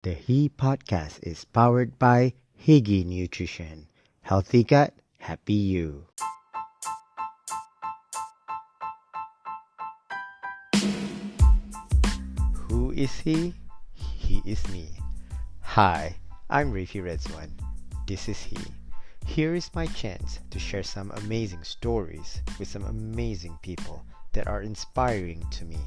The He podcast is powered by Higgy Nutrition. Healthy gut, happy you. Who is he? He is me. Hi, I'm Rafi Redzwan. This is he. Here is my chance to share some amazing stories with some amazing people that are inspiring to me.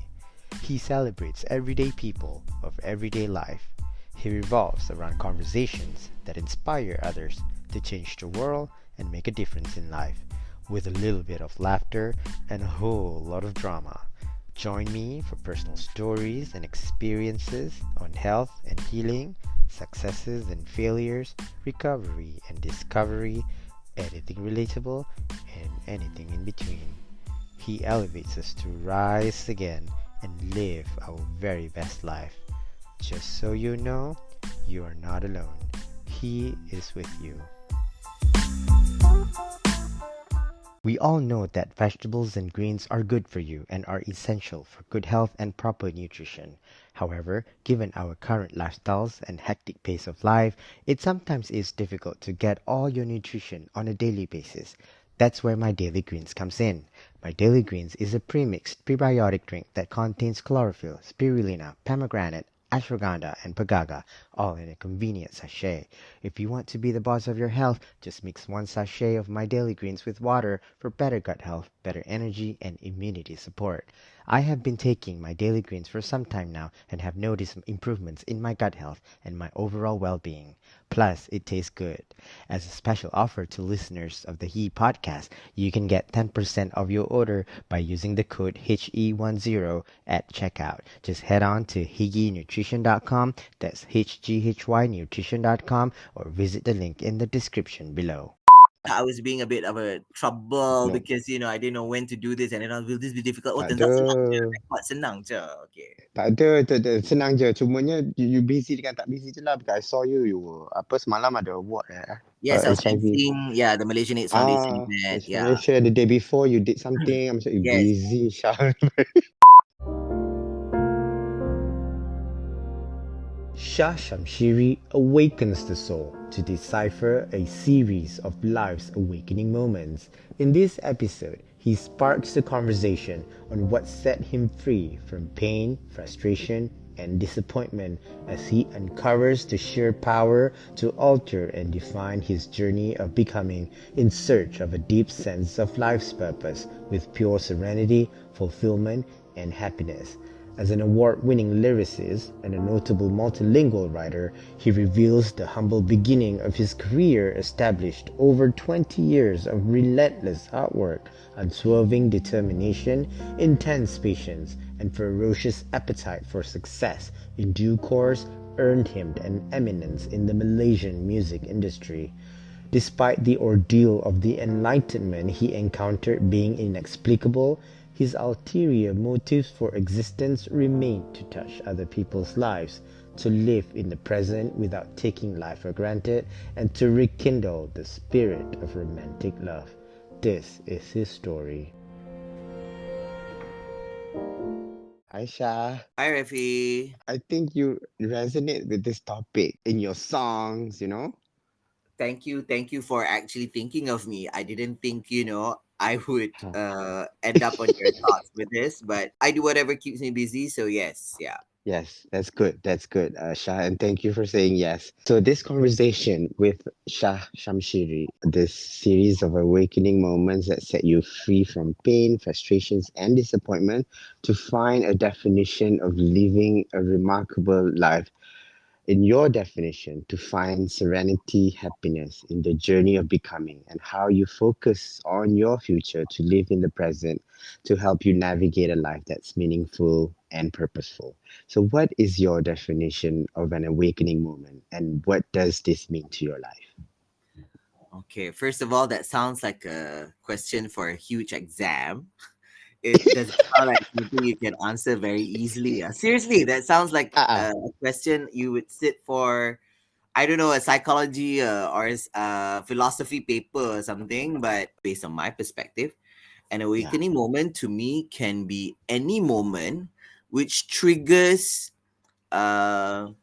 He celebrates everyday people of everyday life. He revolves around conversations that inspire others to change the world and make a difference in life, with a little bit of laughter and a whole lot of drama. Join me for personal stories and experiences on health and healing, successes and failures, recovery and discovery, anything relatable, and anything in between. He elevates us to rise again and live our very best life. Just so you know, you are not alone. He is with you. We all know that vegetables and greens are good for you and are essential for good health and proper nutrition. However, given our current lifestyles and hectic pace of life, it sometimes is difficult to get all your nutrition on a daily basis. That's where my Daily Greens comes in. My Daily Greens is a pre-mixed prebiotic drink that contains chlorophyll, spirulina, pomegranate, ashwagandha, and pagaga, all in a convenient sachet. If you want to be the boss of your health, just mix one sachet of My Daily Greens with water for better gut health, better energy, and immunity support. I have been taking My Daily Greens for some time now and have noticed improvements in my gut health and my overall well-being. Plus, it tastes good. As a special offer to listeners of the He podcast, you can get 10% of your order by using the code HE10 at checkout. Just head on to higgynutrition.com, that's HGHYnutrition.com, or visit the link in the description below. I was being a bit of a trouble No, because I didn't know when to do this, and then will this be difficult? Oh, tak turns ada. out senang je. Record senang je. Okay. Tak ada. Senang je. Cumanya you busy dengan tak busy je lah. Because I saw you were, apa, semalam ada award Yes, I was HIV. dancing. Yeah, the Malaysian AIDS Foundation event. Miss Yeah. Malaysia, the day before you did something. I'm sure you Yes. busy, Shah. Shah Shamshiri awakens the soul to decipher a series of life's awakening moments. In this episode, he sparks the conversation on what set him free from pain, frustration, and disappointment as he uncovers the sheer power to alter and define his journey of becoming in search of a deep sense of life's purpose with pure serenity, fulfillment, and happiness. As an award-winning lyricist and a notable multilingual writer, he reveals the humble beginning of his career established over 20 years of relentless hard work, unswerving determination, intense patience, and ferocious appetite for success in due course earned him an eminence in the Malaysian music industry. Despite the ordeal of the enlightenment he encountered being inexplicable, his ulterior motives for existence remained to touch other people's lives, to live in the present without taking life for granted, and to rekindle the spirit of romantic love. This is his story. Hi, Shah. Hi, Refi. I think you resonate with this topic in your songs, Thank you for actually thinking of me. I didn't think I would end up on your thoughts with this, but I do whatever keeps me busy. So yes, yeah. Yes, that's good. That's good, Shah, and thank you for saying yes. So this conversation with Shah Shamshiri, this series of awakening moments that set you free from pain, frustrations, and disappointment to find a definition of living a remarkable life. In your definition, to find serenity, happiness in the journey of becoming, and how you focus on your future to live in the present to help you navigate a life that's meaningful and purposeful. So, what is your definition of an awakening moment, and what does this mean to your life? Okay, first of all, that sounds like a question for a huge exam. It doesn't sound like something you can answer very easily. Seriously, that sounds like Ah, a question you would sit for, I don't know, a psychology or philosophy paper or something. But based on my perspective, an yeah. awakening moment to me can be any moment which triggers uh,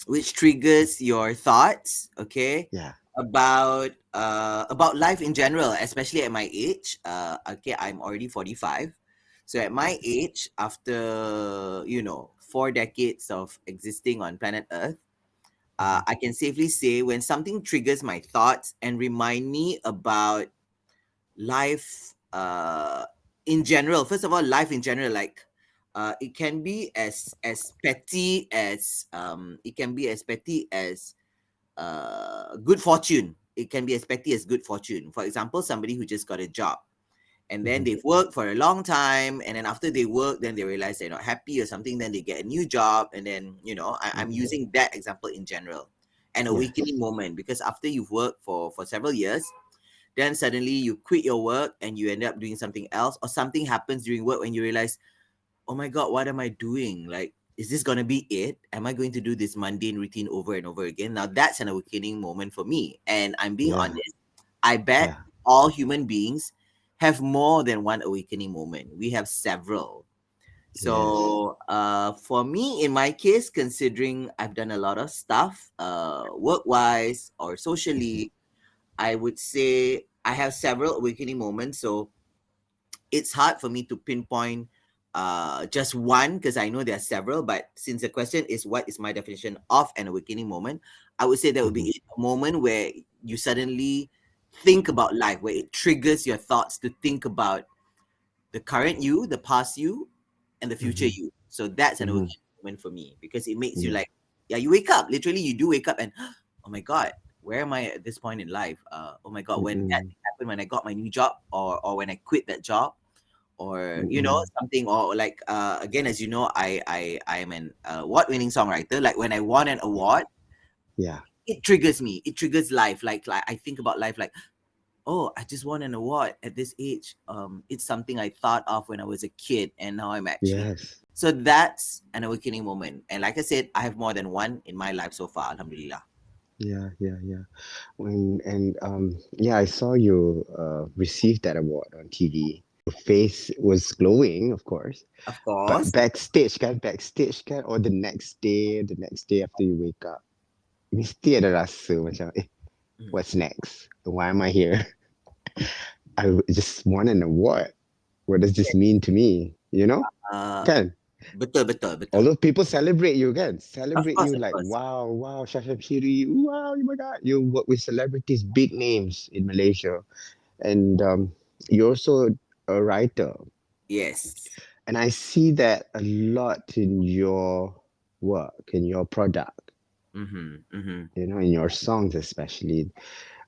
which triggers your thoughts, okay, Yeah. about life in general, especially at my age. Okay, I'm already 45. So at my age, after 4 decades of existing on planet Earth, Mhm. I can safely say when something triggers my thoughts and remind me about life in general. First of all, life in general, like it can be as petty as good fortune. It can be as petty as good fortune. For example, somebody who just got a job and then Mhm. they've worked for a long time, and then after they work, then they realize they're not happy or something, then they get a new job, and then I'm Mhm. using that example in general. An awakening Yes. moment, because after you've worked for several years, then suddenly you quit your work and you end up doing something else, or something happens during work when you realize, oh my god, what am I doing? Like, is this gonna be it? Am I going to do this mundane routine over and over again? Now that's an awakening moment for me, and I'm being Yeah. honest, I bet Yeah. all human beings have more than one awakening moment. We have several. Yes. So for me, in my case, considering I've done a lot of stuff, work wise or Mhm. socially, I would say I have several awakening moments. So it's hard for me to pinpoint just one, because I know there are several. But since the question is what is my definition of an awakening moment, I would say that would Mhm. be a moment where you suddenly think about life, where it triggers your thoughts to think about the current you, the past you, and the future Mhm. you. So that's an Mhm. awakening moment for me, because it makes you Yeah. like, yeah, you wake up. Literally, you do wake up and, oh my God, where am I at this point in life? Oh my God, when that Mhm. thing happened, when I got my new job, or when I quit that job, or Mhm. something, or like again, as you know, I am an award-winning songwriter. Like when I won an award, Yeah. it triggers me. It triggers life. Like I think about life, like, oh, I just won an award at this age. It's something I thought of when I was a kid, and now I'm actually. Yes. So that's an awakening moment. And like I said, I have more than one in my life so far, alhamdulillah. Yeah. Yeah. Yeah. And yeah, I saw you receive that award on TV. Your face was glowing, of course, Of but course. backstage kan, or the next day after you wake up, mesti ada rasa macam, Mm. what's next? Why am I here? Just won an award. What does this mean to me? Uh, Kan? betul, betul, betul. Although people celebrate you, kan? Of Celebrate course, you of like, course. wow, wow, Shah Shamshiri, wow, oh my God. You work with celebrities, big names in Malaysia. And you're also a writer. Yes. And I see that a lot in your work, in your product, Mm-hmm. Mm-hmm. in your songs especially.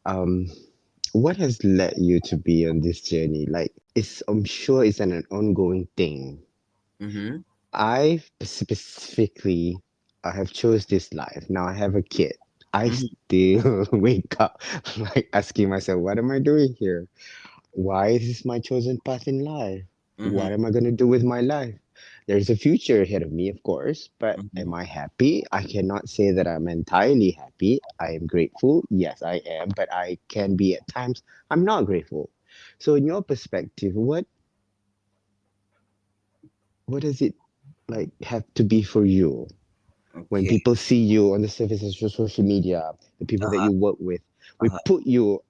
Um, what has led you to be on this journey? Like, I'm sure it's an ongoing thing. Mm-hmm. I specifically, I have chose this life. Now I have a kid. I Mm-hmm. still wake up like asking myself, what am I doing here? Why is this my chosen path in life? Mm-hmm. What am I going to do with my life? There's a future ahead of me, of course, but Mm-hmm. am I happy? I cannot say that I'm entirely happy. I am grateful. Yes, I am, but I can be at times I'm not grateful. So in your perspective, what does it like have to be for you? When Okay. people see you on the surface of your social media, the people that Uh-huh. you work with, we Uh-huh. put you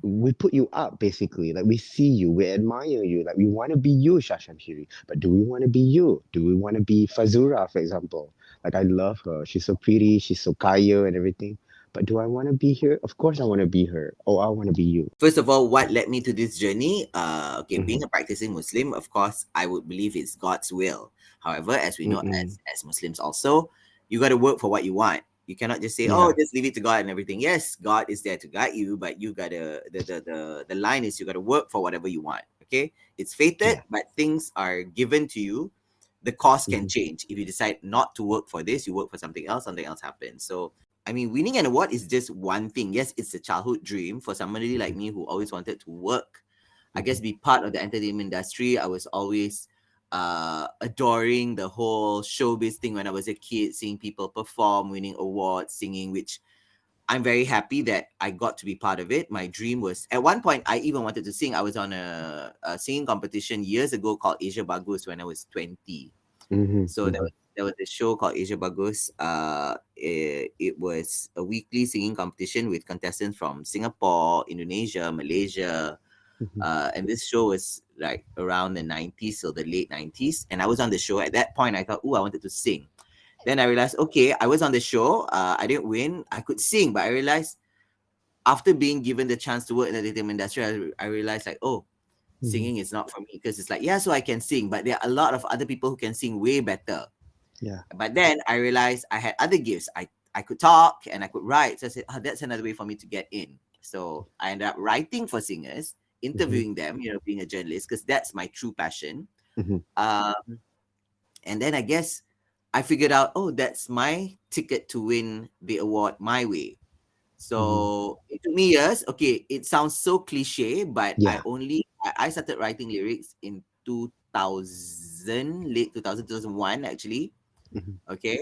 we put you up basically. Like we see you, we admire you, like we want to be you, Shah Shamshiri. But do we want to be you? Do we want to be Fazura, for example? Like I love her. She's so pretty, she's so kaya and everything. But do I want to be her? Of course I want to be her. Oh, I want to be you. First of all, what led me to this journey? Okay, being Mm-hmm. a practicing Muslim, of course, I would believe it's God's will. However, as we know, Mm-mm. as Muslims also, you got to work for what you want. You cannot just say, "Oh, Yeah, just leave it to God and everything." Yes, God is there to guide you, but you gotta the line is you gotta work for whatever you want. Okay, it's fated, yeah. but things are given to you. The cost can Mm-hmm. change if you decide not to work for this. You work for something else happens. So I mean, winning an award is just one thing. Yes, it's a childhood dream for somebody like me who always wanted to work, I Mm-hmm. guess, be part of the entertainment industry. I was always adoring the whole showbiz thing when I was a kid, seeing people perform, winning awards, singing, which I'm very happy that I got to be part of it. My dream was, at one point, I even wanted to sing. I was on a singing competition years ago called Asia Bagus when I was 20. Mm-hmm. So Mm-hmm. there was a show called Asia Bagus. It was a weekly singing competition with contestants from Singapore, Indonesia, Malaysia. Mhm. And this show was like around the 90s, so the late 90s. And I was on the show. At that point, I thought, oh, I wanted to sing. Then I realized, okay, I was on the show. I didn't win. I could sing, but I realized after being given the chance to work in the entertainment industry, I realized like, oh, Mhm. singing is not for me, because it's like, yeah, so I can sing, but there are a lot of other people who can sing way better. Yeah. But then I realized I had other gifts. I could talk and I could write. So I said, oh, that's another way for me to get in. So I ended up writing for singers, Mhm. interviewing them, being a journalist, because that's my true passion. Mhm. Um, and then I guess I figured out, oh, that's my ticket to win the award my way. Mhm. So it took me years. Okay, it sounds so cliche, but Yeah. I started writing lyrics in 2000, late 2000, 2001 actually. Mhm. Okay.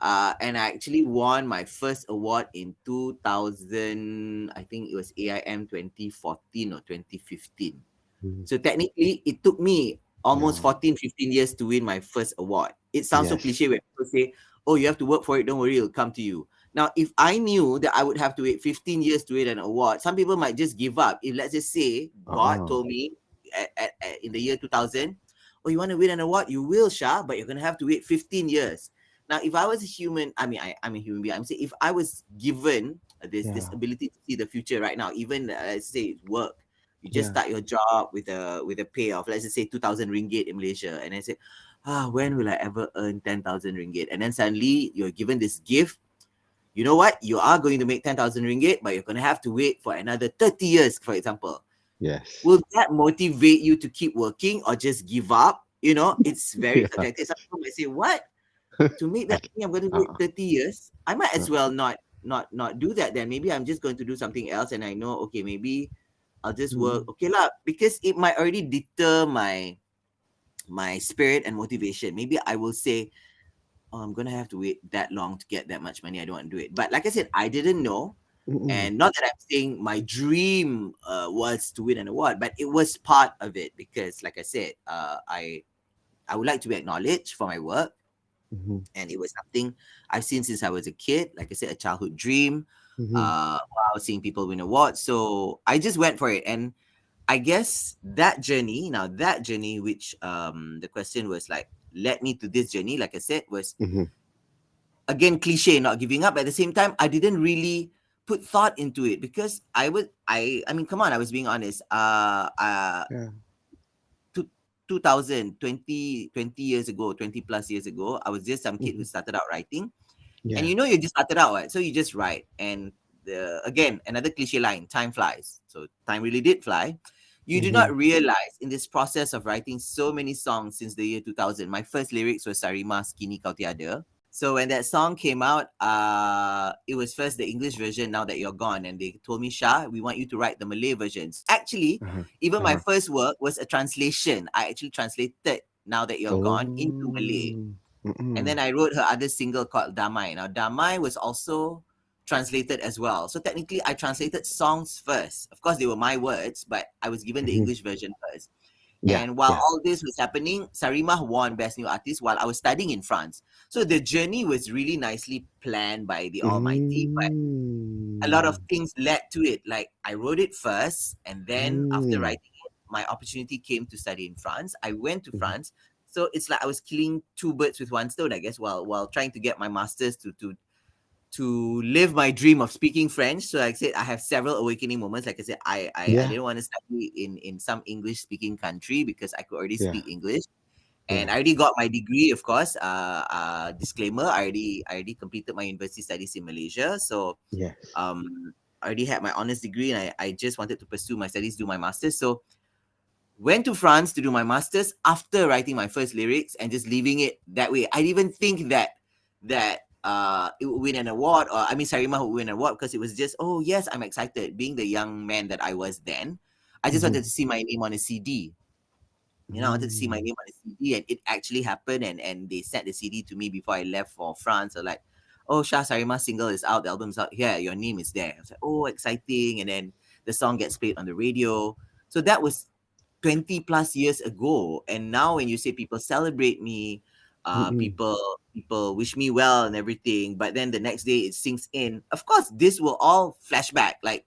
And I actually won my first award in 2000. I think it was AIM 2014 or 2015. Mhm. So technically, it took me almost Yeah. 14, 15 years to win my first award. It sounds so Yes. cliche when people say, oh, you have to work for it. Don't worry, it'll come to you. Now, if I knew that I would have to wait 15 years to win an award, some people might just give up. If let's just say God Uh-uh. told me in the year 2000, oh, you want to win an award? You will, Shah, but you're going to have to wait 15 years. Now, if I was a human, I'm a human being. I'm saying if I was given this Yeah. ability to see the future right now, even let's say work, you just Yeah. start your job with a pay of, let's just say, 2,000 ringgit in Malaysia, and I say, when will I ever earn 10,000 ringgit? And then suddenly you're given this gift. You know what? You are going to make 10,000 ringgit, but you're going to have to wait for another 30 years, for example. Yes. Will that motivate you to keep working or just give up? It's very Yeah. subjective. Some people might say, what? To make I that c- money, I'm going to wait uh-uh. 30 years. I might Uh, as well not do that then. Maybe I'm just going to do something else, and I know, okay, maybe I'll just work. mm, Okay lah, because it might already deter my spirit and motivation. Maybe I will say, oh, I'm gonna have to wait that long to get that much money. I don't want to do it. But like I said, I didn't know. mm-mm. And not that I'm saying my dream was to win an award, but it was part of it, because like I said, I would like to be acknowledged for my work. Mhm. And it was something I've seen since I was a kid. Like I said, a childhood dream. Mhm. While seeing people win awards, so I just went for it. And I guess that journey, which the question was like, led me to this journey. Like I said, was Mhm. again cliche, not giving up. At the same time, I didn't really put thought into it, because I mean, come on, I was being honest. Yeah. Two, 20 years ago, 20 plus years ago, I was just some kid who Mhm. started out writing. And Yeah. you just started out, right? So you just write. And again, another cliche line, time flies. So time really did fly. You do not Mhm. realize in this process of writing so many songs since the year 2000. My first lyrics was Sarima, Skinny Kau Tiada. So when that song came out, it was first the English version, Now That You're Gone. And they told me, Shah, we want you to write the Malay version. So actually, Uh-huh. even my Uh-huh. first work was a translation. I actually translated Now That You're Oh. Gone into Malay. And then Mm-mm. I wrote her other single called Damai. Now, Damai was also translated as well. So technically, I translated songs first. Of course, they were my words, but I was given the Mhm. English version first. Yeah. And while Yeah. all this was happening, Sarima won Best New Artist while I was studying in France. So the journey was really nicely planned by the Almighty, but a lot of Mm. things led to it. Like I wrote it first, and then after Mm. writing it, my opportunity came to study in France. I went to Mhm. France. So it's like I was killing two birds with one stone, I guess, while trying to get my master's to live my dream of speaking French. So like I said, I have several awakening moments. Like I said, I Yeah. didn't want to study in some English speaking country because I could already Yeah. speak English. And Yeah. I already got my degree, of course. Disclaimer, I already completed my university studies in Malaysia. So Yes. I already had my honors degree, and I just wanted to pursue my studies, do my master's. So went to France to do my master's after writing my first lyrics and just leaving it that way. I didn't even think that it would win an award, or I mean Sarima would win an award, because it was just, oh yes, I'm excited. Being the young man that I was then, I just Mhm. wanted to see my name on a CD. I wanted to see my Mm. name on the CD, and it actually happened. And they sent the CD to me before I left for France. So like, oh, Shah Sarima single is out, the album's out. Yeah, your name is there. I was like, oh, exciting. And then the song gets played on the radio. So that was 20 plus years ago. And now when you say people celebrate me, Mm-mm. People wish me well and everything, but then the next day it sinks in. Of course, this will all flashback. Like,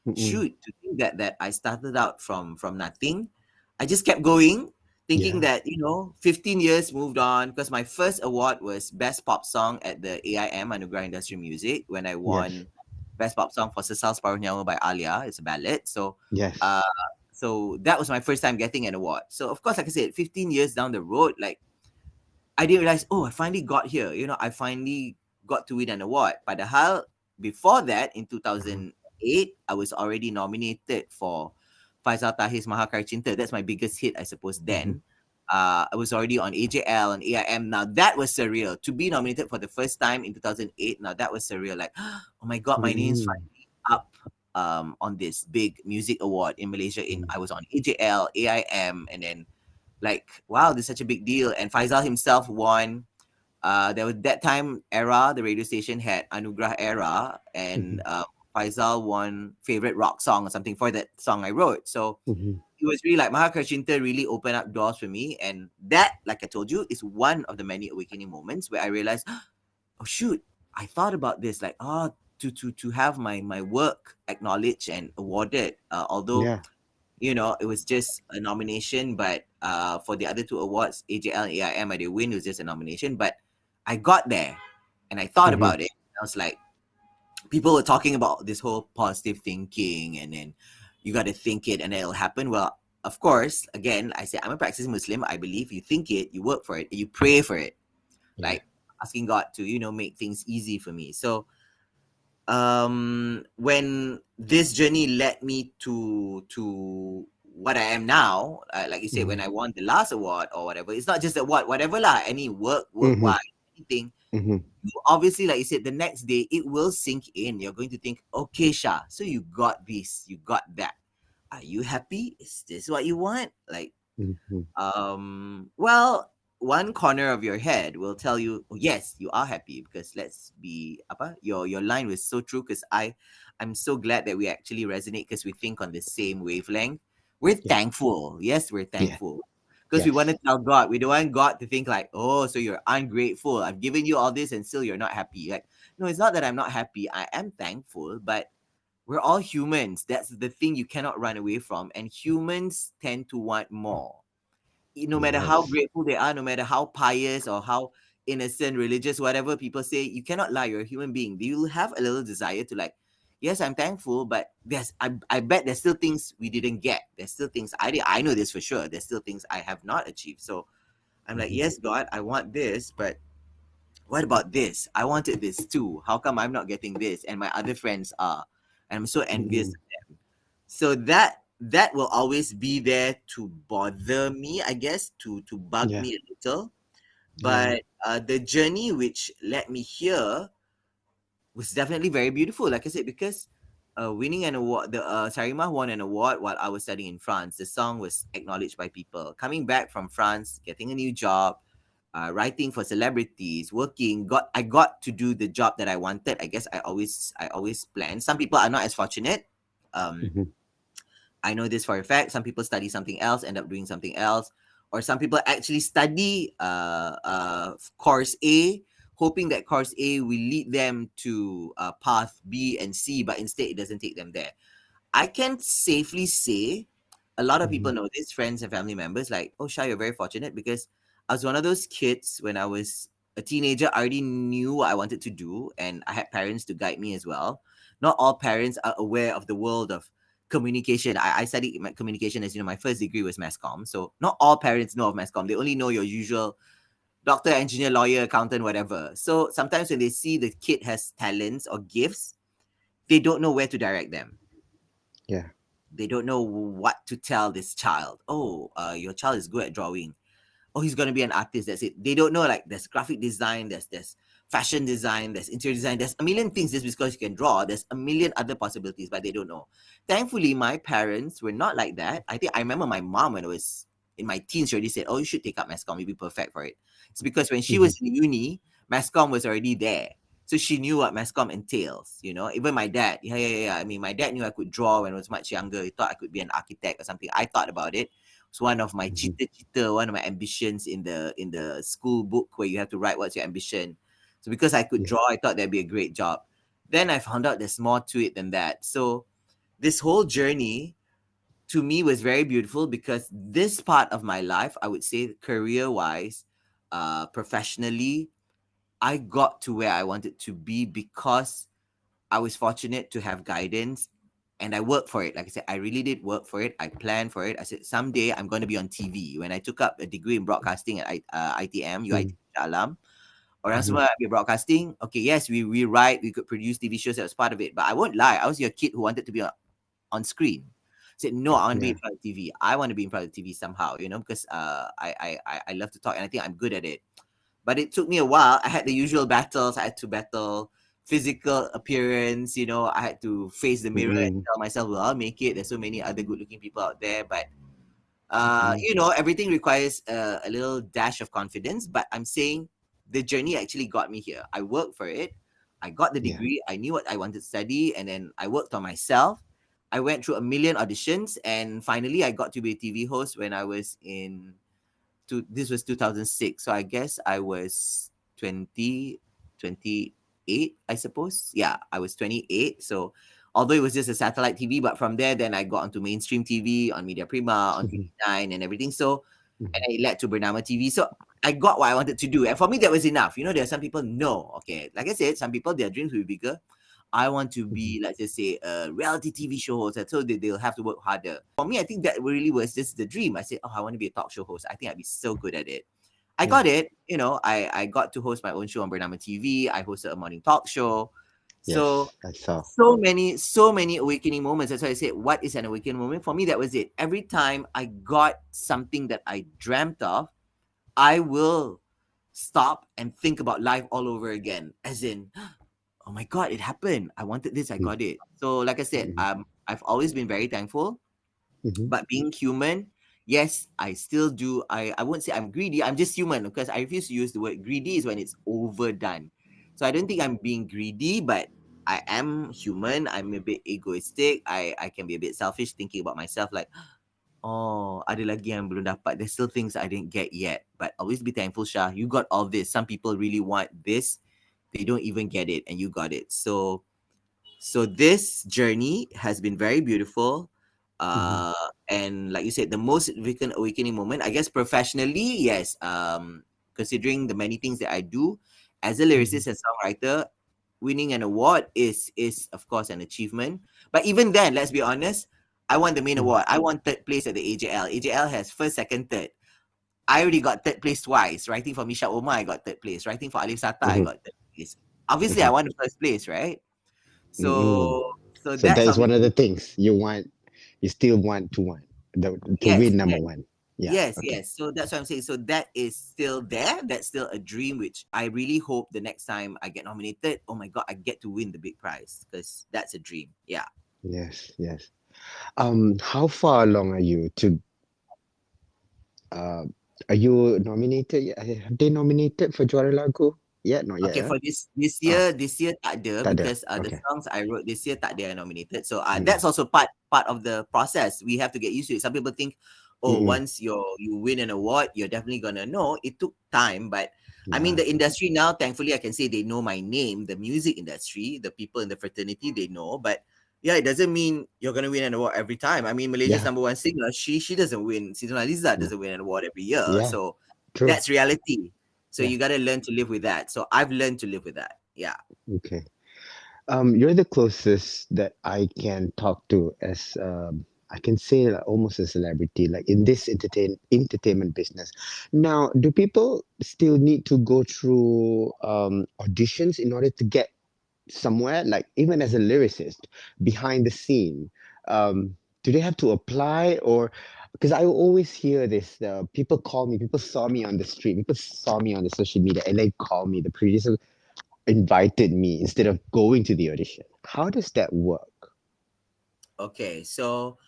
Mm-mm. shoot, to think that I started out from nothing. I just kept going, thinking Yeah. that 15 years moved on, because my first award was best pop song at the AIM Anugerah Industry Music when I Yes. won best pop song for Sesal Separuh Nyawa by Alia. It's a ballad. So Yes. uh so that was my first time getting an award. So of course, like I said, 15 years down the road, like I didn't realize, oh, I finally got here. I finally got to win an award. Padahal before that, in Uh-huh. 2008, I was already nominated for Faisal Tahir's Mahakar Cinta. That's my biggest hit, I suppose, Mm-hmm. then. I was already on AJL and AIM. Now, that was surreal. To be nominated for the first time in 2008, now that was surreal. Like, oh my God, my name's Mm-mm. finally up on this big music award in Malaysia. I was on AJL, AIM, and then like, wow, this is such a big deal. And Faisal himself won. There was that time era, the radio station had Anugrah Era, and Mm-hmm. Faisal won favorite rock song or something for that song I wrote. So Mm-hmm. it was really like Mahakar Cinta really opened up doors for me. And that, like I told you, is one of the many awakening moments where I realized, oh shoot, I thought about this, like, to have my work acknowledged and awarded. Although Yeah. it was just a nomination, but for the other two awards, AJL and AIM, I didn't win. It was just a nomination, but I got there, and I thought Mm-hmm. about it. I was like, people were talking about this whole positive thinking, and then you got to think it, and it'll happen. Well, of course, again, I say I'm a practicing Muslim. I believe you think it, you work for it, and you pray for it, Yeah. like asking God to make things easy for me. So when this journey led me to what I am now, like you said, Mm-hmm. when I won the last award or whatever, it's not just award, whatever lah, any Mm-hmm. work-wise, anything. Mm-hmm. You obviously, like you said, the next day it will sink in. You're going to think, okay, Shah, so you got this, you got that. Are you happy? Is this what you want? Like, Mm-hmm. well, one corner of your head will tell you, oh, yes, you are happy, because let's be apa. Your line was so true, because I'm so glad that we actually resonate, because we think on the same wavelength. We're Yeah. thankful. Yes, we're Yeah. thankful. Because we want Yes. to tell God, we don't want God to think like, oh, so you're ungrateful. I've given you all this and still you're not happy. Like, no, it's not that I'm not happy. I am thankful, but we're all humans. That's the thing you cannot run away from. And humans tend to want more. No matter how Yes. grateful they are, no matter how pious or how innocent, religious, whatever people say, you cannot lie. You're a human being. You'll have a little desire to like, yes, I'm thankful, but I bet there's still things we didn't get. There's still things I know this for sure. There's still things I have not achieved. So I'm like, Mm-hmm. yes, God, I want this, but what about this? I wanted this too. How come I'm not getting this and my other friends are? And I'm so envious Mm-hmm. of them. So that will always be there to bother me, I guess, to bug Yeah. me a little. Yeah. But the journey which led me here was definitely very beautiful. Like I said, because winning an award, the Sarimah won an award while I was studying in France. The song was acknowledged by people. Coming back from France, getting a new job, writing for celebrities, working. I got to do the job that I wanted. I guess I always planned. Some people are not as fortunate. Um, Mm-hmm. I know this for a fact. Some people study something else, end up doing something else, or some people actually study course A, hoping that course A will lead them to path B and C, but instead it doesn't take them there. I can safely say a lot of Mm-hmm. people know this, friends and family members, like, oh, Shah, you're very fortunate, because I was one of those kids when I was a teenager. I already knew what I wanted to do, and I had parents to guide me as well. Not all parents are aware of the world of communication. I studied communication, as you know, my first degree was mass comm. So not all parents know of mass comm. They only know your usual doctor, engineer, lawyer, accountant, whatever. So sometimes when they see the kid has talents or gifts, they don't know where to direct them. Yeah. They don't know what to tell this child. Oh, your child is good at drawing. Oh, he's gonna be an artist. That's it. They don't know, like, there's graphic design, there's fashion design, there's interior design, there's a million things. Just because you can draw, there's a million other possibilities, but they don't know. Thankfully, my parents were not like that. I think I remember my mom, when I was in my teens, she already said, oh, you should take up mass comm, you'll be perfect for it. It's because when she Mm-hmm. was in uni, mass comm was already there. So she knew what mass comm entails, Even my dad, yeah. I mean, my dad knew I could draw when I was much younger. He thought I could be an architect or something. I thought about it. It's one of my Mhm. cita-cita, one of my ambitions in the school book where you have to write what's your ambition. So because I could Yeah. draw, I thought that'd be a great job. Then I found out there's more to it than that. So this whole journey to me was very beautiful because this part of my life, I would say career-wise, professionally, I got to where I wanted to be because I was fortunate to have guidance and I worked for it. Like I said, I really did work for it. I planned for it. I said, someday I'm going to be on TV. When I took up a degree in broadcasting at ITM, UIT Mhm. Shah Alam, orang Mhm. semua be broadcasting. Okay, yes, we write, we could produce TV shows that was part of it. But I won't lie, I was your kid who wanted to be on screen. Said, no, I want to be Yeah. in front of TV. I want to be in front of TV somehow, because I love to talk and I think I'm good at it. But it took me a while. I had the usual battles. I had to battle physical appearance. I had to face the mirror and Mhm. tell myself, well, I'll make it. There's so many other good looking people out there. But, Mhm. everything requires a little dash of confidence. But I'm saying the journey actually got me here. I worked for it. I got the Yeah. degree. I knew what I wanted to study. And then I worked on myself. I went through a million auditions. And finally, I got to be a TV host when I was this was 2006, so I guess I was 28, I suppose. Yeah, I was 28. So although it was just a satellite TV, but from there then I got onto mainstream TV on Media Prima, on Mhm. TV9 and everything. So and Mhm. it led to Bernama TV. So I got what I wanted to do, and for me that was enough. There are some people, no, okay, like I said, some people their dreams will be bigger. I want to Mhm. be, let's just say, a reality TV show host, so they'll have to work harder. For me, I think that really was just the dream. I said, oh, I want to be a talk show host. I think I'd be so good at it. I Yeah. got it. I got to host my own show on Bernama TV. I hosted a morning talk show. So Yes, I saw. so many awakening moments. That's why I said, what is an awakening moment? For me, that was it. Every time I got something that I dreamt of, I will stop and think about life all over again. As in, oh my God, it happened. I wanted this, I Mhm. got it. So like I said, Mhm. I've always been very thankful. Mhm. But being human, yes, I still do. I won't say I'm greedy. I'm just human because I refuse to use the word greedy is when it's overdone. So I don't think I'm being greedy, but I am human. I'm a bit egoistic. I can be a bit selfish thinking about myself like, oh, ada lagi yang belum dapat. There's still things I didn't get yet. But always be thankful, Shah. You got all this. Some people really want this. They don't even get it and you got it. So this journey has been very beautiful. Mhm. And like you said, the most significant awakening moment, I guess professionally, yes. Considering the many things that I do as a Mhm. lyricist and songwriter, winning an award is of course an achievement. But even then, let's be honest, I won the main Mhm. award. I won third place at the AJL. AJL has first, second, third. I already got third place twice. Writing for Misha Omar, I got third place. Writing for Alif Sata, I Mhm. got third place. Obviously, I Mhm. won the first place, right? Mhm. So So that's that is one of the obviously things you want. You still want to to yes, win number yes, one. Yeah. yes, Okay. yes. So that's what I'm saying. So that is still there. That's still a dream, which I really hope the next time I get nominated, oh my God, I get to win the big prize because that's a dream. Yeah. Yes. Yes. How far along are you to? Uh, are you nominated? Have they nominated for Juara Lagu? Yeah. Not yet. Okay, Huh? for this Oh, year tak ada tak ada. because the Okay. songs I wrote this year tak ada yang nominated. So Mm. that's also part of the process. We have to get used to it. Some people think, oh, Mm-mm. once you win an award, you're definitely gonna know. It took time, but I mean Yeah. the industry now, thankfully, I can say they know my name. The music industry, the people in the fraternity, they know. But yeah, it doesn't mean you're gonna win an award every time. I mean, Malaysia's Yeah. number one singer, she doesn't win. Siti Nurhaliza Yeah. doesn't win an award every year. Yeah. So True. that's reality. So Yeah. you got to learn to live with that. So I've learned to live with that. Yeah. Okay. You're the closest that I can talk to as I can say like, almost a celebrity, like in this entertainment business. Now, do people still need to go through auditions in order to get somewhere? Like even as a lyricist, behind the scene, do they have to apply or? Because I always hear this. People call me. People saw me on the street. People saw me on the social media, and they call me. The producer invited me instead of going to the audition. How does that work? Okay. So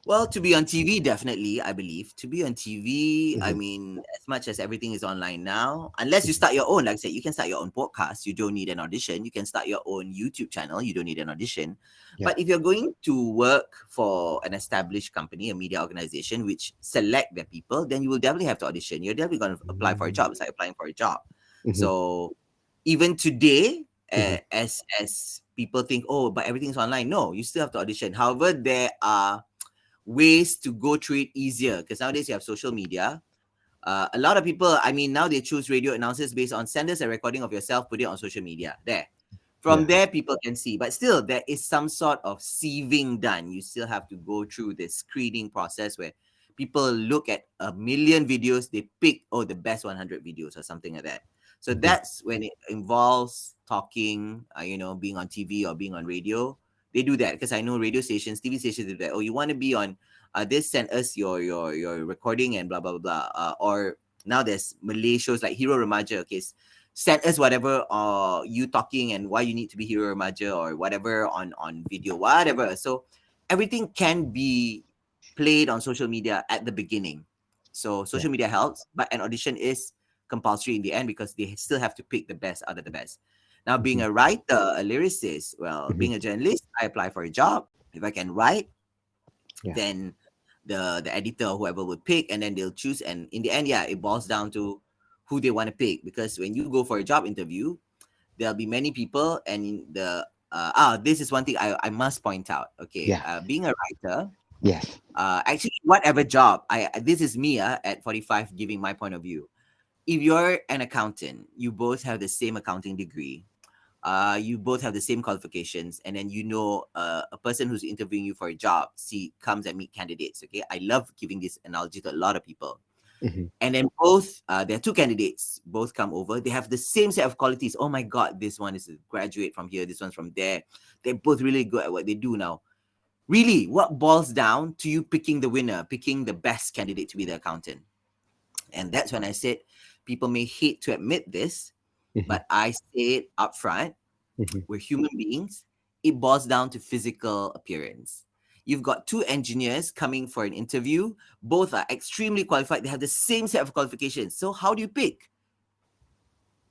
Well, to be on TV, definitely, I believe. To be on TV, I Mhm, mean, as much as everything is online now, unless you start your own, like I said, you can start your own podcast. You don't need an audition. You can start your own YouTube channel. You don't need an audition. yeah. But if you're going to work for an established company, a media organization, which select their people, then you will definitely have to audition. You're definitely going to apply for a Mm, job. It's like applying for a job. mhm, So even today, mhm, as people think, oh, but everything's online. No, you still have to audition. However, there are ways to go through it easier because nowadays you have social media. A lot of people, I mean, now they choose radio announcers based on send us a recording of yourself, put it on social media. There. From yeah. there, people can see. But still, there is some sort of sieving done. You still have to go through the screening process where people look at a million videos, they pick, oh, the best 100 videos or something like that. So Mhm, that's when it involves talking, being on TV or being on radio. They do that because I know radio stations, TV stations do that. Oh, you want to be on this? Send us your recording and blah blah blah. Or now there's Malay shows like Hero Remaja. Okay, send us whatever you talking and why you need to be Hero Remaja or whatever on video, whatever. So everything can be played on social media at the beginning. So yeah. social media helps, but an audition is compulsory in the end because they still have to pick the best out of the best. Now, being Mhm, a writer, a lyricist, well, mhm, being a journalist, I apply for a job. If I can write, yeah. then the editor or whoever would pick, and then they'll choose. And in the end, yeah, it boils down to who they want to pick. Because when you go for a job interview, there'll be many people, and this is one thing I must point out. Okay, Yeah. being a writer, Yes. actually, whatever job, this is me at 45 giving my point of view. If you're an accountant, you both have the same accounting degree, you both have the same qualifications, and then a person who's interviewing you for a job comes and meet candidates. Okay, I love giving this analogy to a lot of people. Mhm, And then both there are two candidates, both come over, they have the same set of qualities. Oh my god, this one is a graduate from here, this one's from there, they're both really good at what they do. Now, really, what boils down to you picking the winner, picking the best candidate to be the accountant. And that's when I said, people may hate to admit this, mhm, but I say it up front. mhm, We're human beings. It boils down to physical appearance. You've got two engineers coming for an interview. Both are extremely qualified. They have the same set of qualifications. So how do you pick?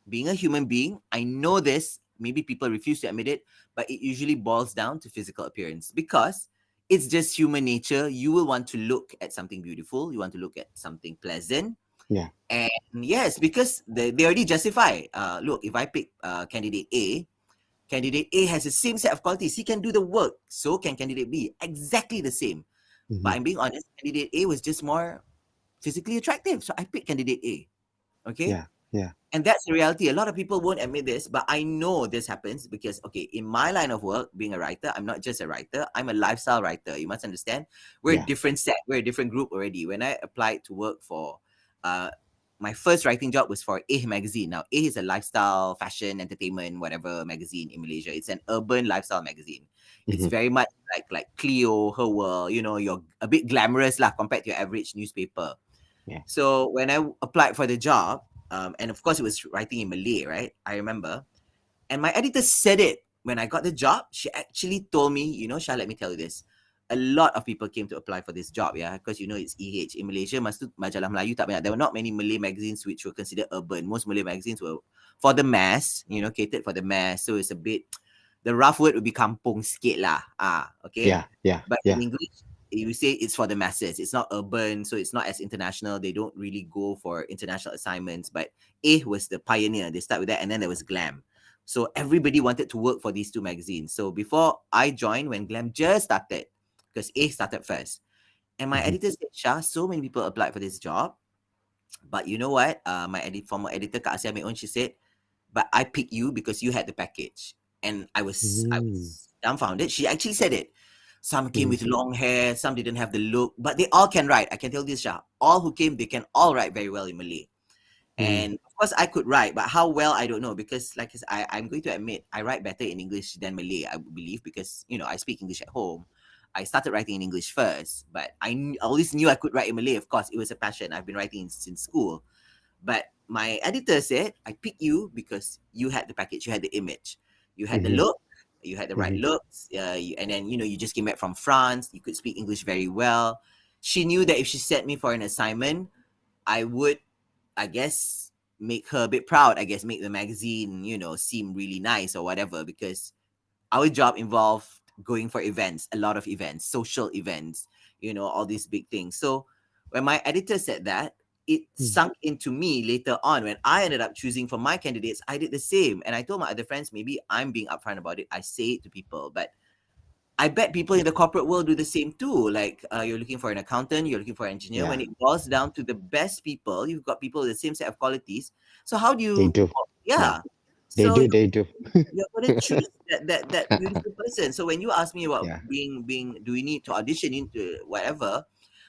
Being a human being, I know this. Maybe people refuse to admit it, but it usually boils down to physical appearance because it's just human nature. You will want to look at something beautiful. You want to look at something pleasant. yeah. And yes, because they already justify. Look, if I pick candidate A has the same set of qualities. He can do the work. So can candidate B. Exactly the same. But Mhm, I'm being honest, candidate A was just more physically attractive. So I picked candidate A. Okay. yeah. Yeah. And that's the reality. A lot of people won't admit this, but I know this happens because, okay, in my line of work, being a writer, I'm not just a writer, I'm a lifestyle writer. You must understand. We're a Yeah. different set, we're a different group already. When I applied to work for uh, my first writing job was for magazine. Now, is a lifestyle, fashion, entertainment, whatever magazine in Malaysia. It's an urban lifestyle magazine. It's Mhm, very much like Clio, Her World, you're a bit glamorous lah compared to your average newspaper. yeah. So when I applied for the job, and of course it was writing in Malay, right? I remember. And my editor said it when I got the job. She actually told me, Shah, let me tell you this. A lot of people came to apply for this job, yeah, because it's EH. In Malaysia, majalah Melayu tak banyak. There were not many Malay magazines which were considered urban. Most Malay magazines were for the mass, catered for the mass. So it's a bit, the rough word would be kampung sikit lah. Okay. Yeah. Yeah. But in Yeah. English, you say it's for the masses. It's not urban, so it's not as international. They don't really go for international assignments. But A was the pioneer. They start with that, and then there was Glam. So everybody wanted to work for these two magazines. So before I joined, when Glam just started, because A started first, and my Mhm, editor said, Shah, so many people applied for this job. But you know what? My former editor, Kak Asia Meon, she said, but I picked you because you had the package. And I mm, was dumbfounded. She actually said it. Some came mhm, with long hair, some didn't have the look, but they all can write. I can tell this, Shah. All who came, they can all write very well in Malay. mhm, And of course, I could write, but how well, I don't know. Because, like I'm going to admit, I write better in English than Malay, I believe, because, I speak English at home. I started writing in English first, but I always knew I could write in Malay. Of course, it was a passion. I've been writing since school. But my editor said, I picked you because you had the package, you had the image, you had the mhm, look, you had the right looks, and then you just came back from France. You could speak English very well. She knew that if she sent me for an assignment, I would, I guess, make her a bit proud. I guess make the magazine, seem really nice or whatever, because our job involved going for events, a lot of events, social events, all these big things. So when my editor said that, it sunk into me later on when I ended up choosing for my candidates. I did the same. And I told my other friends, maybe I'm being upfront about it. I say it to people, but I bet people in the corporate world do the same too. Like you're looking for an accountant, you're looking for an engineer. Yeah. When it boils down to the best people, you've got people with the same set of qualities. So how do you? They do. Yeah. They So do. They do. you're gonna choose that beautiful person. So when you ask me about Yeah. being, do we need to audition into whatever?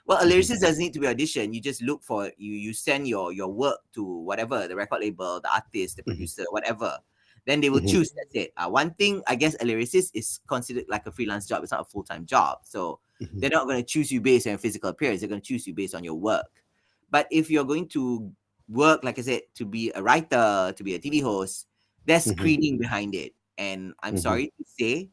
Well, a lyricist doesn't need to be auditioned. You just look for you send your work to whatever, the record label, the artist, the producer, whatever. Then they will choose. That's it. One thing, I guess, a lyricist is considered like a freelance job. It's not a full-time job. So they're not going to choose you based on your physical appearance. They're going to choose you based on your work. But if you're going to work, like I said, to be a writer, to be a TV host, there's screening behind it. And I'm sorry to say,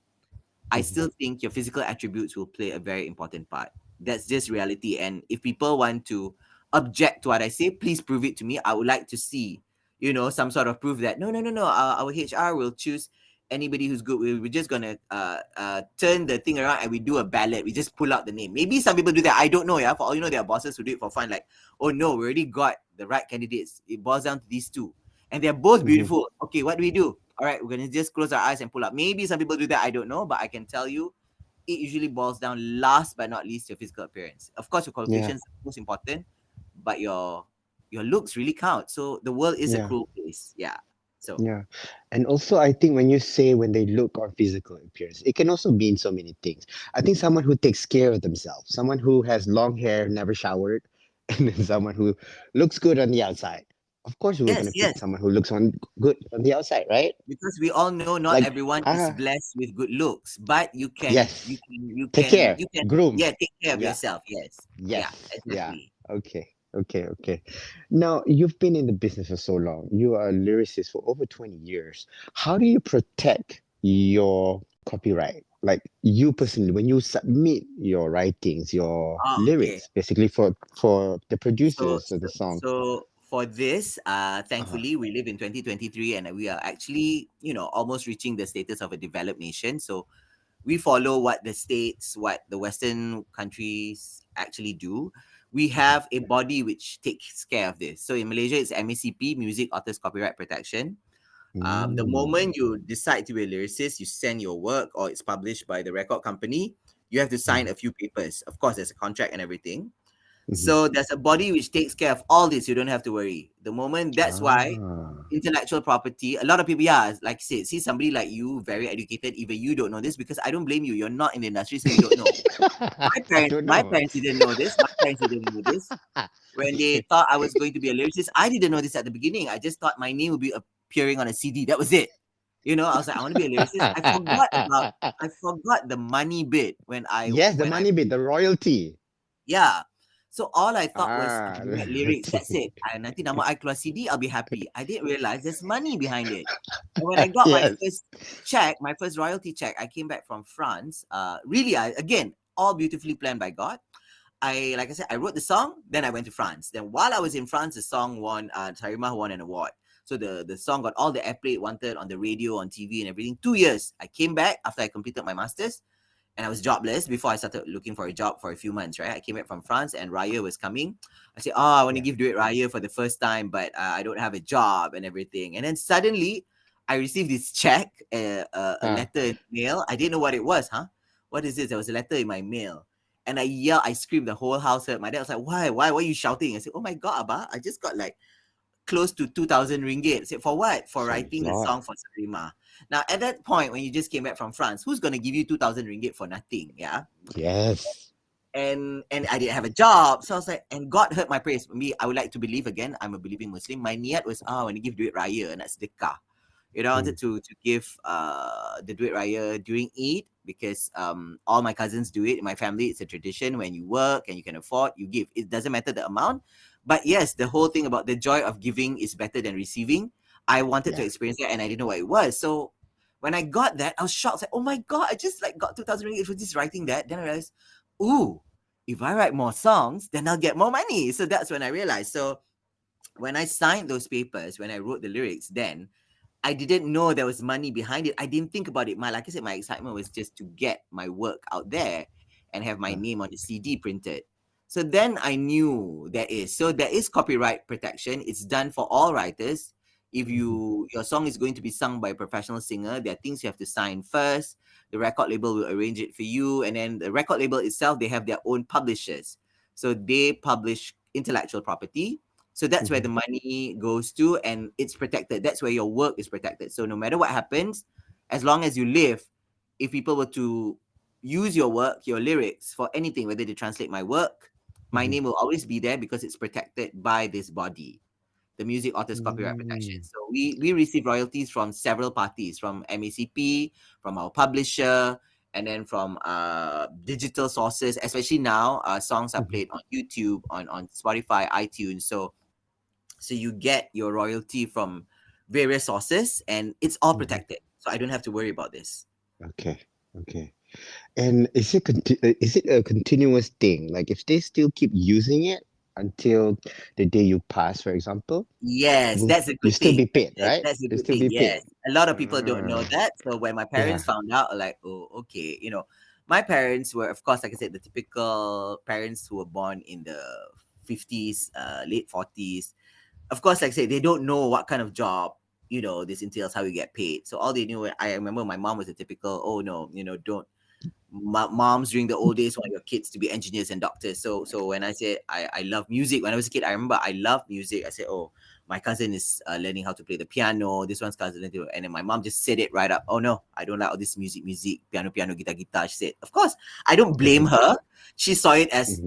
I still think your physical attributes will play a very important part. That's just reality. And if people want to object to what I say, please prove it to me. I would like to see, some sort of proof that no. Our HR will choose anybody who's good. We're just gonna turn the thing around and we do a ballot. We just pull out the name. Maybe some people do that. I don't know. Yeah, for all you know, there are bosses who do it for fun. Like, oh no, we already got the right candidates. It boils down to these two, and they're both beautiful. Okay, what do we do? All right, we're gonna just close our eyes and pull up. Maybe some people do that. I don't know, but I can tell you, it usually boils down, last but not least, your physical appearance. Of course, your qualifications are most important, but your looks really count. So the world is a cruel place. Yeah. So Yeah. And also, I think when you say when they look on physical appearance, it can also mean so many things. I think someone who takes care of themselves, someone who has long hair, never showered, and then someone who looks good on the outside. Of course, we're yes, going to yes, pick someone who looks good on the outside, right? because we all know not Like, everyone is blessed with good looks, but you can yes, take care, groom. yeah, take care of Yeah. yourself. Yes. Yeah, Yes. Yeah. exactly. Okay. Okay. Okay. Now, you've been in the business for so long. You are a lyricist for over 20 years. How do you protect your copyright? Like you personally, when you submit your writings, your Oh, okay. lyrics, basically for the So, producers of so, the song. so for this, Uh-huh. thankfully, we live in 2023 and we are actually, almost reaching the status of a developed nation. So we follow what the states, what the Western countries actually do. We have a body which takes care of this. So in Malaysia, it's MACP, Music Authors Copyright Protection. The Mm. moment you decide to be a lyricist, you send your work or it's published by the record company, you have to sign a few papers. Of course, there's a contract and everything. Mhm. So there's a body which takes care of all this. You don't have to worry. The moment, that's why Ah. intellectual property, a lot of people, yeah, like I said, see somebody like you, very educated, even you don't know this because I don't blame you. You're not in the industry, so you don't know. I don't My know. parents didn't know this. My parents didn't know this. When they Okay. thought I was going to be a lyricist, I didn't know this at the beginning. I just thought my name would be appearing on a CD. That was it. I was like, I want to be a lyricist. I forgot the money bit Yes, the when I money bit, the royalty. yeah. So all I thought was I'm Ah, gonna write lyrics. That's it. Nanti nama I keluar CD, I'll be happy. I didn't realize there's money behind it. And when I got my yes. first check, my first royalty check, I came back from France. Really, again, all beautifully planned by God. Like I said, I wrote the song, then I went to France. Then while I was in France, the song won, Tarimah won an award. So the song got all the airplay it wanted on the radio, on TV and everything. 2 years. I came back after I completed my master's and I was jobless before I started looking for a job for a few months, right? I came back from France and Raya was coming. I said, I want to Yeah. give Duit Raya for the first time, but I don't have a job and everything. And then suddenly I received this check, a letter in mail. I didn't know what it was, huh? What is this? There was a letter in my mail. And I yelled, I screamed, the whole house heard. My dad was like, why are you shouting? I said, oh my God, Abba, I just got like close to 2,000 ringgit. I said, for what? For It's a writing the lot. song for Sarima. Now, at that point, when you just came back from France, who's going to give you 2,000 ringgit for nothing? Yeah. Yes. And I didn't have a job. So I was like, and God heard my prayers. Me, I would like to believe again. I'm a believing Muslim. My niyat was, when you give duit raya, and that's sedekah. I wanted to give the duit raya during Eid because all my cousins do it. In my family, it's a tradition. When you work and you can afford, you give. It doesn't matter the amount. But yes, the whole thing about the joy of giving is better than receiving. I wanted to Yeah. experience that and I didn't know what it was. So when I got that, I was shocked. Like, oh my God, I just like got 2,000 ringgit for just writing that. Then I realized, ooh, if I write more songs, then I'll get more money. So that's when I realized. So when I signed those papers, when I wrote the lyrics, then I didn't know there was money behind it. I didn't think about it. Like I said, my excitement was just to get my work out there and have my name on the CD printed. So then I knew there is copyright protection. It's done for all writers. If your song is going to be sung by a professional singer, there are things you have to sign first. The record label will arrange it for you, and then the record label itself, they have their own publishers. So they publish intellectual property. So that's where the money goes to, and it's protected. That's where your work is protected. So no matter what happens, as long as you live, if people were to use your work, your lyrics for anything, whether they translate my work, my name will always be there because it's protected by this body, the Music Authors Copyright Protection. So we receive royalties from several parties, from MACP, from our publisher, and then from digital sources. Especially now, songs are played on YouTube, on Spotify, iTunes. So you get your royalty from various sources, and it's all protected. So I don't have to worry about this. Okay. And is it a continuous thing? Like if they still keep using it until the day you pass, for example, Yes, that's a you good still thing. be paid, right? That's a You good still thing. be paid. Yes. A lot of people don't know Ah, that. So when my parents yeah. found out, like, oh, okay, my parents were, of course, like I said, the typical parents who were born in the 50s, late 40s. Of course, like I say, they don't know what kind of job, this entails, how you get paid. So all they knew, I remember my mom was a typical, oh no, don't, moms during the old days want your kids to be engineers and doctors. So when I said I love music, when I was a kid, I remember I loved music. I said, oh, my cousin is learning how to play the piano. This one's cousin, and then my mom just said it right up. Oh no, I don't like all this music, piano, guitar. She said, of course, I don't blame her. She saw it as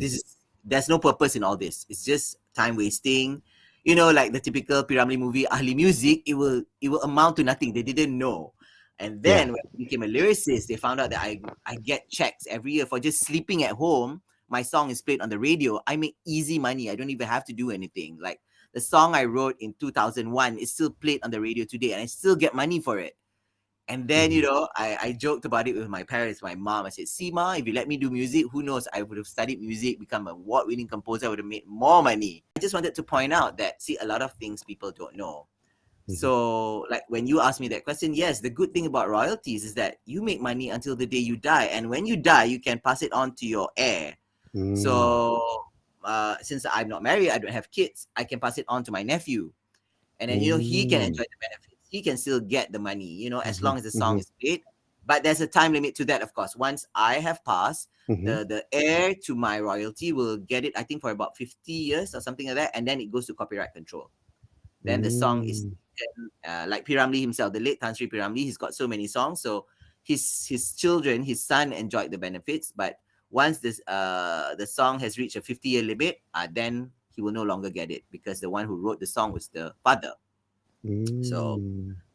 there's no purpose in all this. It's just time wasting. Like the typical Piramli movie, Ahli Music, it will amount to nothing. They didn't know. And then when I became a lyricist, they found out that I get checks every year for just sleeping at home. My song is played on the radio. I make easy money. I don't even have to do anything. Like the song I wrote in 2001 is still played on the radio today, and I still get money for it. And then, I joked about it with my parents, my mom. I said, see, Ma, if you let me do music, who knows? I would have studied music, become an award-winning composer, I would have made more money. I just wanted to point out that, see, a lot of things people don't know. So, like when you asked me that question, yes, the good thing about royalties is that you make money until the day you die. And when you die, you can pass it on to your heir. So, since I'm not married, I don't have kids, I can pass it on to my nephew. And then, he can enjoy the benefits. He can still get the money, as long as the song is played. But there's a time limit to that, of course. Once I have passed, the heir to my royalty will get it, I think, for about 50 years or something like that. And then it goes to copyright control. Then the song is like Piramli himself, the late Tan Sri Piramli. He's got so many songs. So his children, his son enjoyed the benefits. But once the song has reached a 50-year limit, then he will no longer get it because the one who wrote the song was the father. So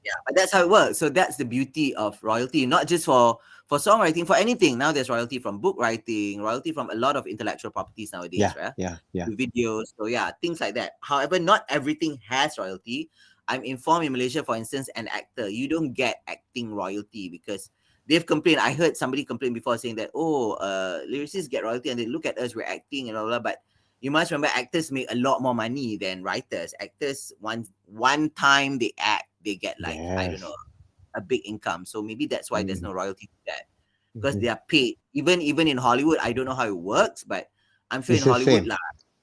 yeah, but that's how it works. So that's the beauty of royalty, not just for songwriting, for anything. Now there's royalty from book writing, royalty from a lot of intellectual properties nowadays, right? Yeah. Videos. So yeah, things like that. However, not everything has royalty. I'm informed in Malaysia, for instance, an actor, you don't get acting royalty because they've complained. I heard somebody complain before saying that, lyricists get royalty and they look at us, we're acting and all that. But you must remember, actors make a lot more money than writers. Actors, one time they act, they get like, I don't know, a big income. So maybe that's why there's no royalty to that. Because they are paid. Even in Hollywood, I don't know how it works, but I'm sure It's in the Hollywood, same.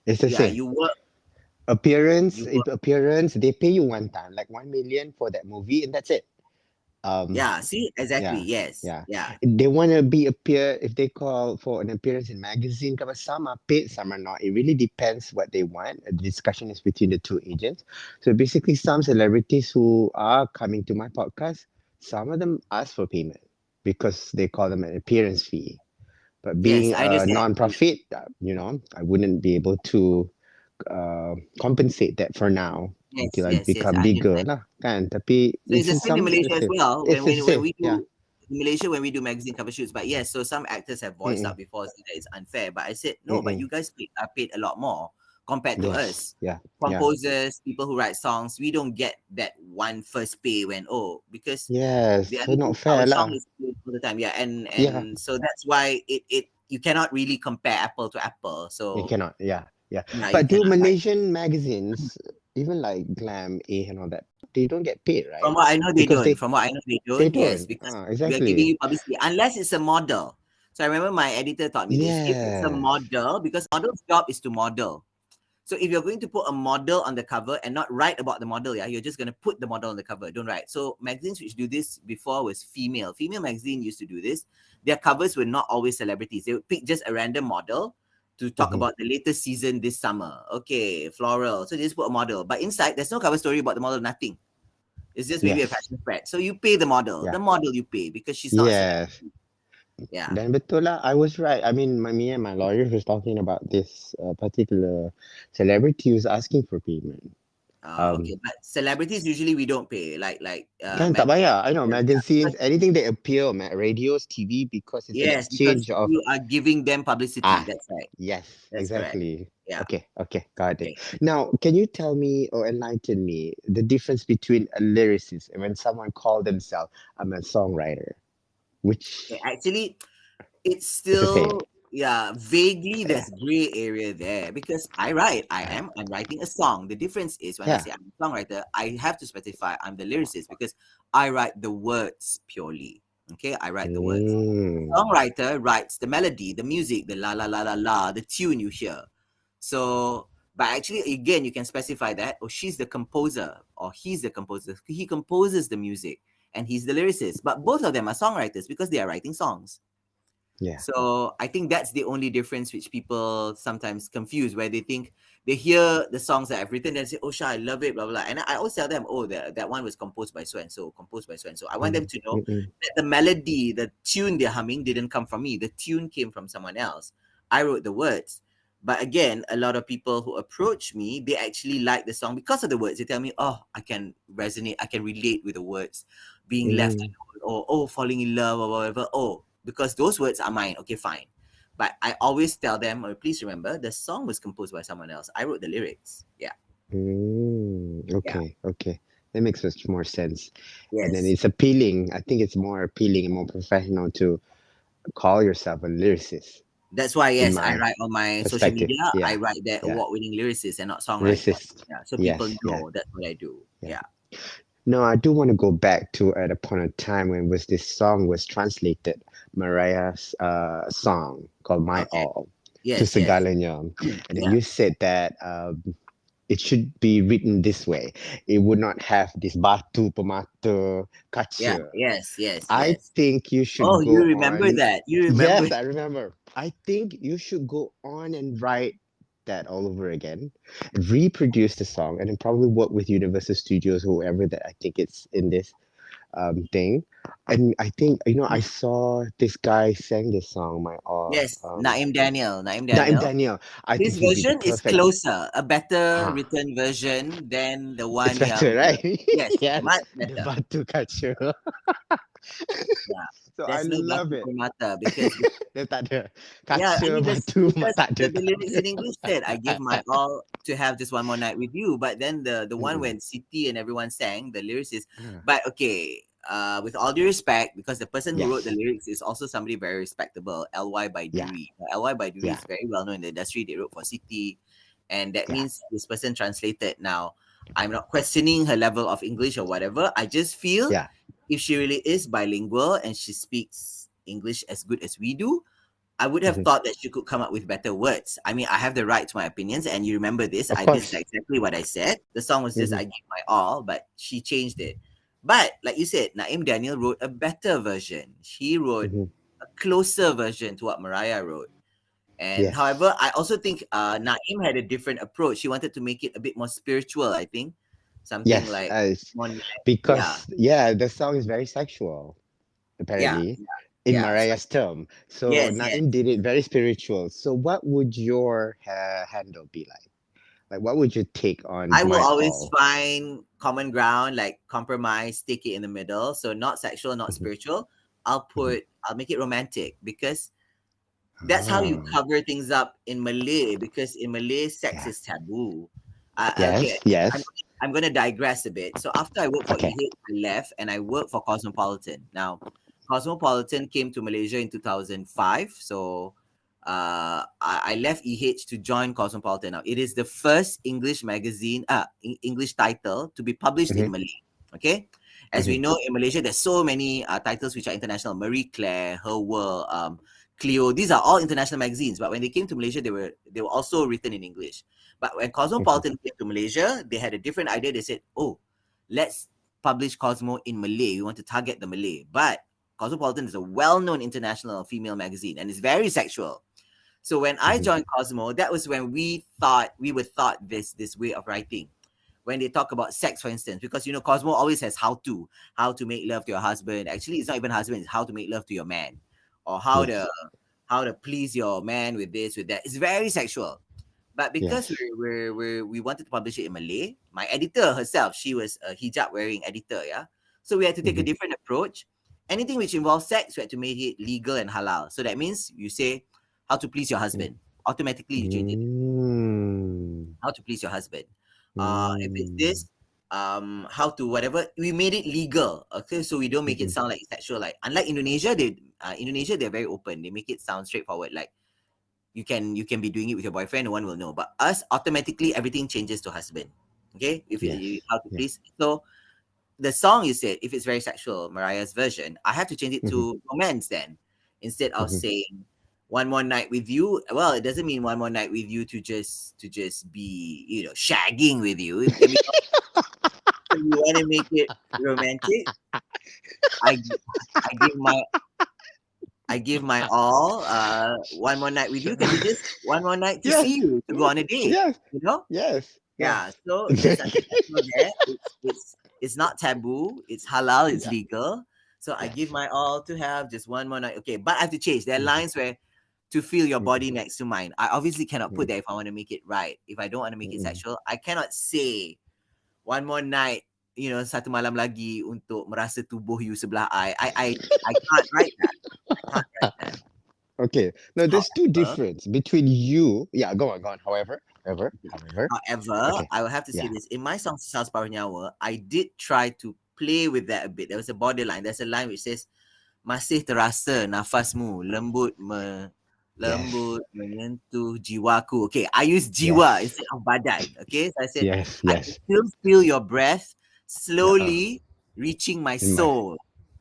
It's the same. you work. Appearance, they pay you one time, like 1 million for that movie, and that's it. Yeah, see, exactly. Yes. Yeah. Yeah. They want to appear, if they call for an appearance in magazine, some are paid, some are not. It really depends what they want. The discussion is between the two agents. So basically, some celebrities who are coming to my podcast, some of them ask for payment because they call them an appearance fee. But being Yes, I a understand. non-profit, I wouldn't be able to compensate that for now until I become I bigger understand. lah, kan? Tapi So it's the in same in some, it's the Malaysia as same. well. It's the When same. we Yeah. do in Malaysia, when we do magazine cover shoots, but yes, so some actors have voiced out before saying that it's unfair. But I said no, but you guys are paid a lot more compared to Yes. us. Yeah. Yeah. Composers, people who write songs, we don't get that one first pay because Yes. the So other not our fair song lah. is played all the time. Yeah, Yeah. and so that's why it you cannot really compare apple to apple. You So cannot. Yeah. Yeah. yeah, you But do cannot. Like, Malaysian magazines, even like Glam, A, and all that, they don't get paid, right? from what I know, they Because don't. From what I know, they they don't. Yes, don't. because Ah, we are giving exactly. you publicity unless it's a model. So I remember my editor taught me this. If it's a Yes. model, because model's job is to model. So if you're going to put a model on the cover and not write about the model, yeah, you're just going to put the model on the cover. Don't write. So magazines which do this before was female. Female magazine used to do this. Their covers were not always celebrities. They would pick just a random model to talk Mhm. about the latest season this summer. Okay, floral. So they just put a model. But inside, there's no cover story about the model, nothing. It's just maybe a Yes. fashion spread. So you pay the model. Yeah. The model you pay because she's not a Yes. celebrity. Yeah. Dan betul lah. I was right. I mean, me and my lawyer was talking about this particular celebrity who's asking for payment. Okay, but celebrities usually we don't pay. Kan tak bayar. I know magazines, because anything they appear on radios, TV, because it's an yes, because exchange of you are giving them publicity. That's right. yes, That's correct. exactly. Yeah. Okay, got it. Okay. Now, can you tell me or enlighten me the difference between a lyricist and when someone call themselves I'm a songwriter, which Okay, actually, it's is the same? still vaguely there's gray area there because I'm writing a song. The difference is when I Yeah. say I'm a songwriter, I have to specify I'm the lyricist because I write the words purely. Okay, I write the words. Mm, Songwriter writes the melody, the music, the la la la la la, the tune you hear. So, but actually, again, you can specify that, or she's the composer, or he's the composer. He composes the music, and he's the lyricist. But both of them are songwriters because they are writing songs. yeah. So I think that's the only difference which people sometimes confuse, where they think they hear the songs that I've written and say, "Oh, Shah, I love it," blah blah. And I always tell them, "Oh, that one was composed by so and so, composed by so and so." I want them to know Mm-mm. that the melody, the tune they're humming, didn't come from me. The tune came from someone else. I wrote the words. But again, a lot of people who approach me, they actually like the song because of the words. They tell me, "Oh, I can resonate, I can relate with the words, being left Mm. alone, or oh, falling in love, or whatever." Oh, because those words are mine. Okay, fine. But I always tell them, or please remember, the song was composed by someone else. I wrote the lyrics. Yeah. Yeah. Okay. That makes much more sense. And then Yes. it's appealing. I think it's more appealing and more professional to call yourself a lyricist, That's why, in yes, I my write on my social perspective. media, I Yeah, write that yeah. award-winning lyricist and not songwriter. Lyricist. Yeah. So people Yes, yeah, know that's what I do. yeah. Yeah. No, I do want to go back to at a point of time when was this song was translated, Mariah's song called My Okay. All to Yes, yes. Segalanya. And then Yeah. you said that it should be written this way. It would not have this batu, pemata, Yeah. kaca. Yes, yes, I yes. think you should Oh, you go remember on. that. You remember. Yes, I remember. I think you should go on and write that all over again, reproduce the song, and then probably work with Universal Studios, whoever that I think it's in this thing. And I think I saw this guy sang this song, My All. Yes, Naim Daniel. Naim Naim Daniel. Daniel. I think His he'd be the version is perfect. closer, a better Ah, written version than the it's one better, yang right? yes, Yes, much the better. batu kaca. Yeah. So I There's no love batu it. permata because Dia tak ada yeah, I kaca, mean batu, because tak ada, the tak lyrics ada. in English said I give my all to have just one more night with you. But then the one Mm-mm. when Siti and everyone sang, the lyricist. Ah, But okay, with all due respect, because the person who wrote the yes. lyrics is also somebody very respectable, LY Yeah. Baiduri. LY Baiduri Yeah. is very well known in the industry. They wrote for Siti, and that Yeah. means this person translated. Now, I'm not questioning her level of English or whatever. I just feel Yeah. if she really is bilingual and she speaks English as good as we do, I would have Mhm. thought that she could come up with better words. I mean, I have the right to my opinions, and you remember this. Of This is course. exactly what I said. The song was just Mhm. I give my all, but she changed it. But like you said, Naim Daniel wrote a better version. He wrote Mhm. a closer version to what Mariah wrote. And Yes. however, I also think Naim had a different approach. He wanted to make it a bit more spiritual, I think. Something Yes. like more yeah, Because the song is very sexual, yeah, apparently, in yeah. So, Mariah's term. So yes, yes. Naim did it very spiritual. So what would your handle be like? Like, what would you take on I will My always All? find common ground, like compromise, take it in the middle. So not sexual, not Mhm. spiritual. Mhm. I'll make it romantic because That's how you Ah. cover things up in Malay, because in Malay, sex Yeah. is taboo. Okay, Yes. I'm, Yes. I'm going to digress a bit. So after I worked for Okay. EH, I left and I worked for Cosmopolitan. Now, Cosmopolitan came to Malaysia in 2005. So I left EH to join Cosmopolitan. Now, it is the first English magazine, English title to be published in Mm-hmm. Malay. Okay. As we Mm-hmm. know, in Malaysia, there's so many titles which are international. Marie Claire, Her World, Clio. These are all international magazines. But when they came to Malaysia, they were also written in English. But when Cosmopolitan came to Malaysia, they had a different idea. They said, "Oh, let's publish Cosmo in Malay. We want to target the Malay." But Cosmopolitan is a well-known international female magazine, and it's very sexual. So when I Mm-hmm. joined Cosmo, that was when we were taught this way of writing. When they talk about sex, for instance, because Cosmo always has how to make love to your husband. Actually, it's not even husband; it's how to make love to your man, or Yes. how to please your man with this, with that. It's very sexual. But because Yes. we wanted to publish it in Malay, my editor herself, she was a hijab wearing editor, yeah. So we had to take a Mm-hmm. different approach. Anything which involves sex, we had to make it legal and halal. So that means you say how to please your husband. Automatically you change it. Mm. How to please your husband. If it's Mm. this, how to whatever, we made it legal. Okay, so we don't make it Mm-mm. sound like sexual. Like unlike Indonesia, they're very open. They make it sound straightforward. Like you can be doing it with your boyfriend, no one will know. But us, automatically everything changes to husband. Okay, if Yes. how to Yeah. please. So the song you said, if it's very sexual, Mariah's version, I have to change it Mm-hmm. to romance then, instead of Mm-hmm. saying one more night with you. Well, it doesn't mean one more night with you to just be shagging with you. It can be, if you want to make it romantic. I I give my I give my all. One more night with you can be just one more night to Yes. see you, to go on a date. Yes. You know? Yes. Yes. Yeah. So there's something sexual there. It's not taboo. It's halal. It's Yeah. legal. So I give Yes. my all to have just one more night. Okay, but I have to change. There are Mm-hmm. lines where to feel your Mm-mm. body next to mine. I obviously cannot put Mm-mm. that if I want to make it right. If I don't want to make it Mm-mm. sexual, I cannot say one more night. Satu malam lagi untuk merasa tubuh you sebelah I can't write that. I can't write that. Okay. Now there's two However, difference between you. Yeah, go on, go on. However. however, Okay. I will have to say Yeah. this. In my song Sesal Separuh Nyawa, I did try to play with that a bit. There was a borderline. There's a line which says, "Masih terasa nafasmu Yes. lembut menyentuh jiwaku." Okay, I use jiwa Yes. instead of badan. Okay, so I said, Yes. I can Yes. still feel your breath Uh-uh. slowly reaching my In my soul.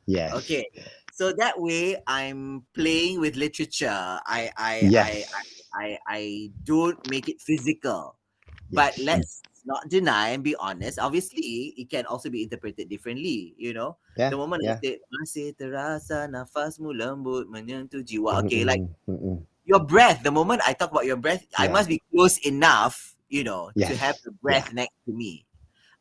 yes. Okay, so that way I'm playing with literature. Yes. I don't make it physical, but Yes. let's not deny and be honest. Obviously, it can also be interpreted differently. Yeah. The moment I Yeah. say masih terasa nafasmu lembut menyentuh jiwa. Okay, like Mm-mm. Mm-mm. your breath. The moment I talk about your breath, I Yeah. must be close enough, to have Yes. the Yeah. breath next to me.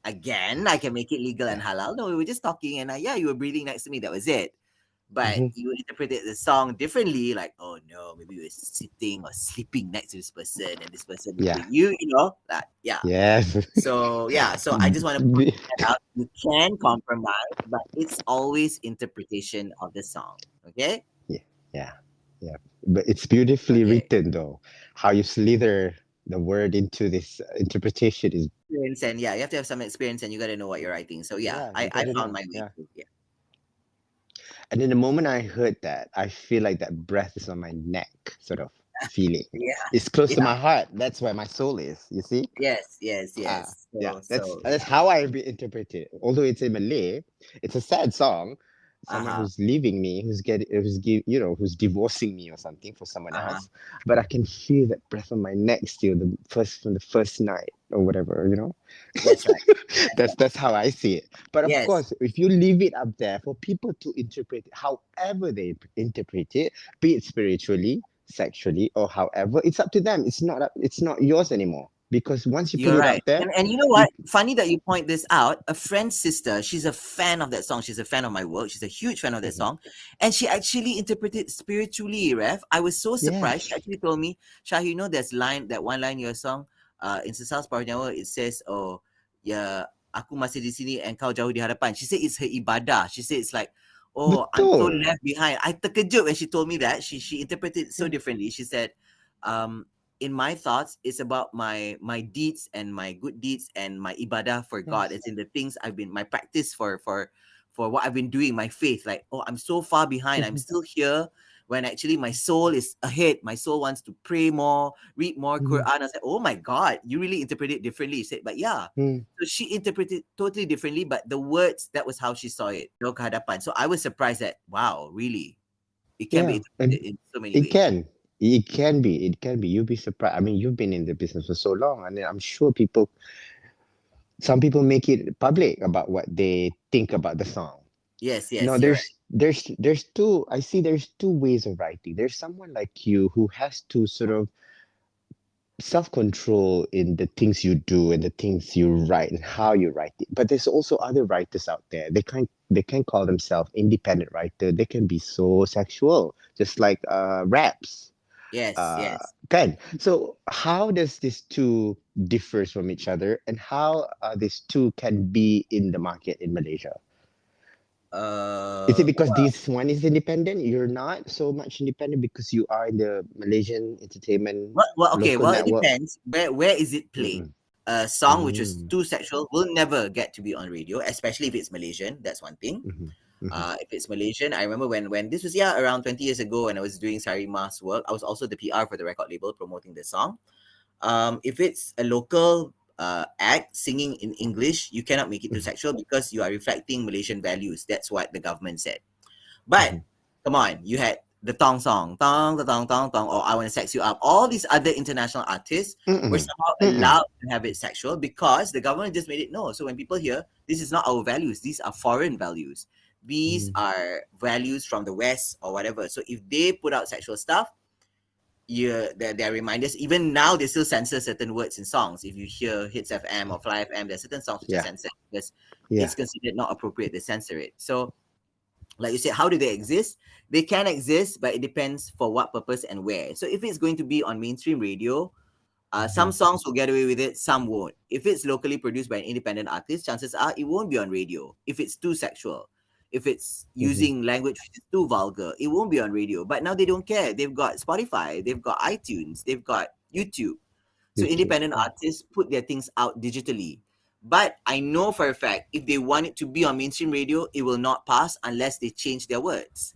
Again, I can make it legal and Yeah. halal. No, we were just talking, and yeah, you were breathing next to me. That was it. But Mm-hmm. you interpreted the song differently, like, oh no, maybe you were sitting or sleeping next to this person, and this person Yeah. between you, that, yeah. Yes. So yeah, so I just want to point Be- that out. You can compromise, but it's always interpretation of the song. Okay? yeah. Yeah. Yeah. But it's beautifully Okay. written though. How you slither the word into this interpretation is Experience, and yeah, you have to have some experience, and you got to know what you're writing. So yeah, yeah, you I gotta found know. my way Yeah. through. Yeah. And then the moment I heard that, I feel like that breath is on my neck, sort of feeling. Yeah. It's close to Yeah. my heart. That's where my soul is. You see? Yes. Yes. Ah, Yes. yeah. So That's yeah. how I interpret it. Although it's in Malay, it's a sad song. Uh Someone huh. who's leaving me, who's divorcing me or something for someone Uh huh. else. But I can feel that breath on my neck still, from the first night or whatever. That's right. That's right. That's how I see it. But of Yes. course, if you leave it up there for people to interpret it however they interpret it, be it spiritually, sexually, or however, it's up to them. It's not yours anymore. Because once you put You're it right. up there, And you know you what? Funny that you point this out. A friend's sister, she's a fan of that song. She's a fan of my work. She's a huge fan of that Mhm. song. And she actually interpreted spiritually, Ref. I was so surprised. She Yes. actually told me, Shah, that one line in your song, in Sesal Separuh Nyawa, it says, oh, ya, aku masih di sini and kau jauh di hadapan. She said it's her ibadah. She said it's like, oh, I'm so Betul. left behind. I terkejut when she told me that. She interpreted it so differently. She said, in my thoughts, it's about my deeds and my good deeds and my ibadah for God. Yes. It's in the things I've been my practice for what I've been doing, my faith. Like, oh, I'm so far behind. I'm still here when actually my soul is ahead. My soul wants to pray more, read more Quran. I said, oh my God, you really interpret it differently. She said, but yeah. Mm. So she interpreted totally differently, but the words, that was how she saw it. No kehadapan. So I was surprised that, wow, really? It can be Yeah, and interpreted in so many it ways. can. It can be. It can be. You'll be surprised. I mean, you've been in the business for so long, and I'm sure some people make it public about what they think about the song. Yes, No, yes, you're right. there's two. I see. There's two ways of writing. There's someone like you who has to sort of self-control in the things you do and the things you write and how you write it. But there's also other writers out there. They can call themselves independent writer. They can be so sexual, just like raps. Yes, yes. Kan? So how does these two differs from each other, and how these two can be in the market in Malaysia? Is it because Well, this one is independent? You're not so much independent because you are in the Malaysian entertainment okay. local Well, it network. depends. Where is it played? Mm-mm. A song which is Mm. too sexual will never get to be on radio, especially if it's Malaysian. That's one thing. Mhm, mhm, If it's Malaysian, I remember when this was around 20 years ago when I was doing Sarima's work. I was also the PR for the record label promoting the song. If it's a local act singing in English, you cannot make it too mhm, sexual because you are reflecting Malaysian values. That's what the government said. But mhm, come on, you had the Tong song, Tong, the Tong, Tong, Tong, or I Want to Sex You Up. All these other international artists were mm-mm, somehow mm-mm, allowed to have it sexual because the government just made it no. So when people hear, this is not our values, these are foreign values. These mm, are values from the West or whatever. So if they put out sexual stuff, there are reminders. Even now, they still censor certain words in songs. If you hear Hits FM or Fly FM, there are certain songs which are yeah, censored because yeah. it's considered not appropriate. They censor it. So like you said, how do they exist? They can exist, but it depends for what purpose and where. So if it's going to be on mainstream radio, some Mhm, songs will get away with it, some won't. If it's locally produced by an independent artist, chances are it won't be on radio. If it's too sexual, if it's mhm. using language which is too vulgar, it won't be on radio. But now they don't care. They've got Spotify, they've got iTunes, they've got YouTube. So YouTube. independent artists put their things out digitally. But I know for a fact, if they want it to be on mainstream radio, it will not pass unless they change their words,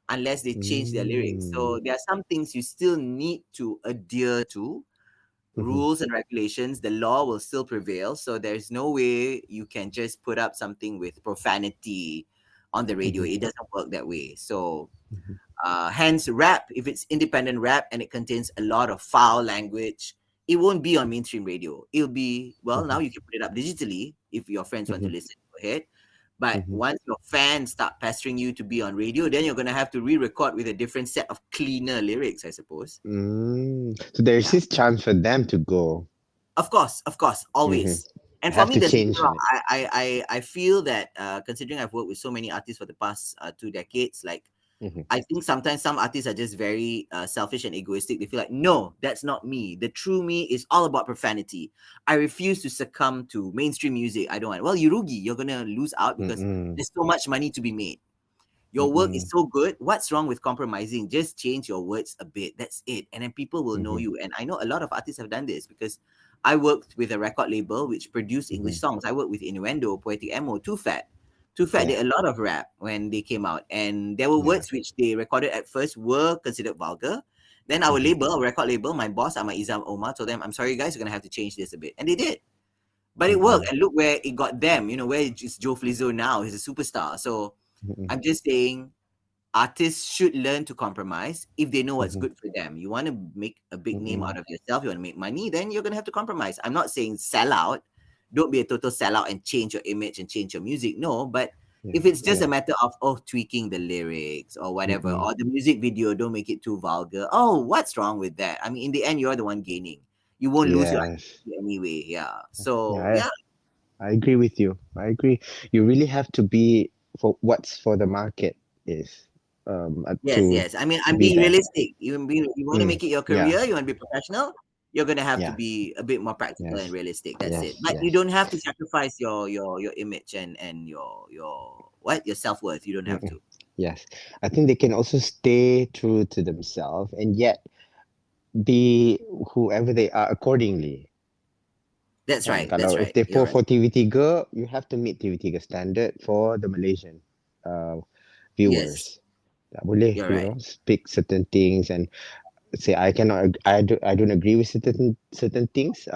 unless they change their lyrics. Mm, So there are some things you still need to adhere to, mhm, rules and regulations. The law will still prevail. So there's no way you can just put up something with profanity on the radio. mhm, It doesn't work that way. So mhm, hence, rap, if it's independent rap and it contains a lot of foul language, it won't be on mainstream radio. It'll be, well, now mhm, you can put it up digitally if your friends want to mhm, listen. Go ahead. But mhm. once your fans start pestering you to be on radio, then you're going to have to re record with a different set of cleaner lyrics, I suppose. Mm. So there's Yeah. this chance for them to go. Of course, Hmm. always. And for Have me, to there's nothing change wrong. it. I feel that considering I've worked with so many artists for the past 2 decades, like Mhm, I think sometimes some artists are just very selfish and egoistic. They feel like, no, that's not me. The true me is all about profanity. I refuse to succumb to mainstream music. I don't want. Well, you rugi, you're gonna lose out because mm-mm, there's so much money to be made. Your work is mm-mm, so good. What's wrong with compromising? Just change your words a bit. That's it. And then people will know mhm, you. And I know a lot of artists have done this because I worked with a record label which produced English mhm. songs. I worked with Innuendo, Poetic Emo, Too Fat. Too Fat Yeah, did a lot of rap when they came out. And there were yeah. words which they recorded at first were considered vulgar. Then our Mhm, label, our record label, my boss, Ahmad Izam Omar, told them, I'm sorry guys, you're gonna have to change this a bit. And they did. But it worked. mm-mm, And look where it got them. You know, where is Joe Flizzo now? He's a superstar. So mm-mm, I'm just saying artists should learn to compromise if they know what's mhm, good for them. You want to make a big name mm-mm, out of yourself, you want to make money, then you're going to have to compromise. I'm not saying sell out. Don't be a total sellout and change your image and change your music. No, but yeah, if it's just yeah. a matter of tweaking the lyrics or whatever, Mm-mm. or the music video, don't make it too vulgar. Oh, what's wrong with that? I mean, in the end, you're the one gaining. You won't lose your Yes. identity anyway. Yeah. Yeah, So yeah. I agree with you. I agree. You really have to be for what's for the market is Yes, to yes. I mean, to I'm be being there. realistic. You want to Mm, make it your yeah, career, you want to be professional, you're gonna have to yeah, be a bit more practical and yes, realistic. That's it. yes, But you yes. don't have to sacrifice your image and your what your self worth. You don't have Mm-mm. to. Yes. I think they can also stay true to themselves and yet be whoever they are accordingly. That's Kan? right. That's Kalau if right. they You're pour right. for TV3, you have to meet TV3 standard for the Malaysian uh, Yes, viewers. Tak boleh, you're right. speak certain things and say I cannot, I don't agree with certain things.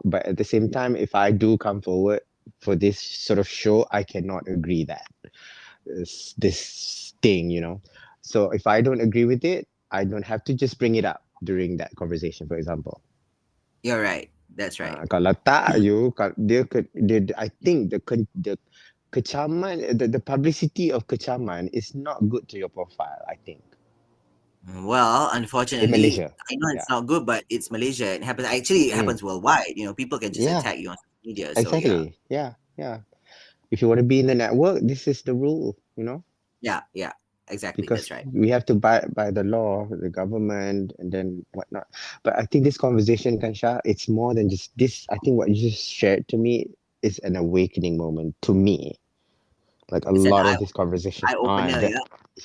But at the same time, if I do come forward for this sort of show, I cannot agree that this thing, So if I don't agree with it, I don't have to just bring it up during that conversation, for example. You're right. That's right. Kalau tak, I think the kecaman, the publicity of kecaman is not good to your profile, I think, Well, in unfortunately, Malaysia. I know it's Yeah. not good, but it's Malaysia. It happens. Actually, it Mm. happens worldwide. People can just Yeah, attack you on social media. So yeah, exactly. Yeah, yeah. If you want to be in the network, this is the rule, yeah, exactly. because That's right. we have to abide by the law, the government, and then whatnot. But I think this conversation, Kansha, it's more than just this. I think what you just shared to me is an awakening moment to me. Like a It's an lot of this conversation. eye opener. That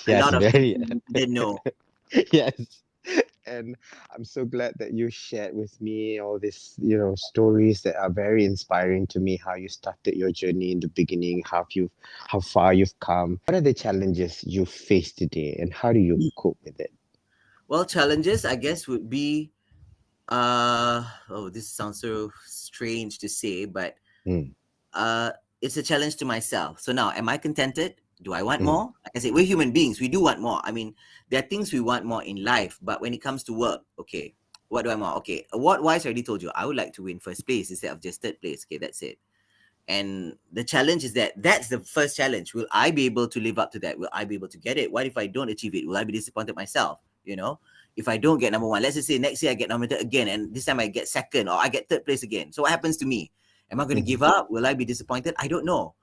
Yeah, a yes, lot of things very you didn't know. yes. And I'm so glad that you shared with me all these, stories that are very inspiring to me. How you started your journey in the beginning, how far you've come. What are the challenges you face today, and how do you cope with it? Well, challenges, I guess, would be oh, this sounds so strange to say, but Mm, uh it's a challenge to myself. So now, am I contented? Do I want mm, more? Like I say, we're human beings, we do want more. I mean, there are things we want more in life, but when it comes to work, okay, what do I want? Okay, award wise, I already told you I would like to win first place instead of just third place. Okay, that's it. And the challenge is that's the first challenge. Will I be able to live up to that? Will I be able to get it? What if I don't achieve it? Will I be disappointed myself? If I don't get number one, let's just say next year I get nominated again, and this time I get second or I get third place again. So what happens to me? Am I going to mhm, give up? Will I be disappointed? I don't know.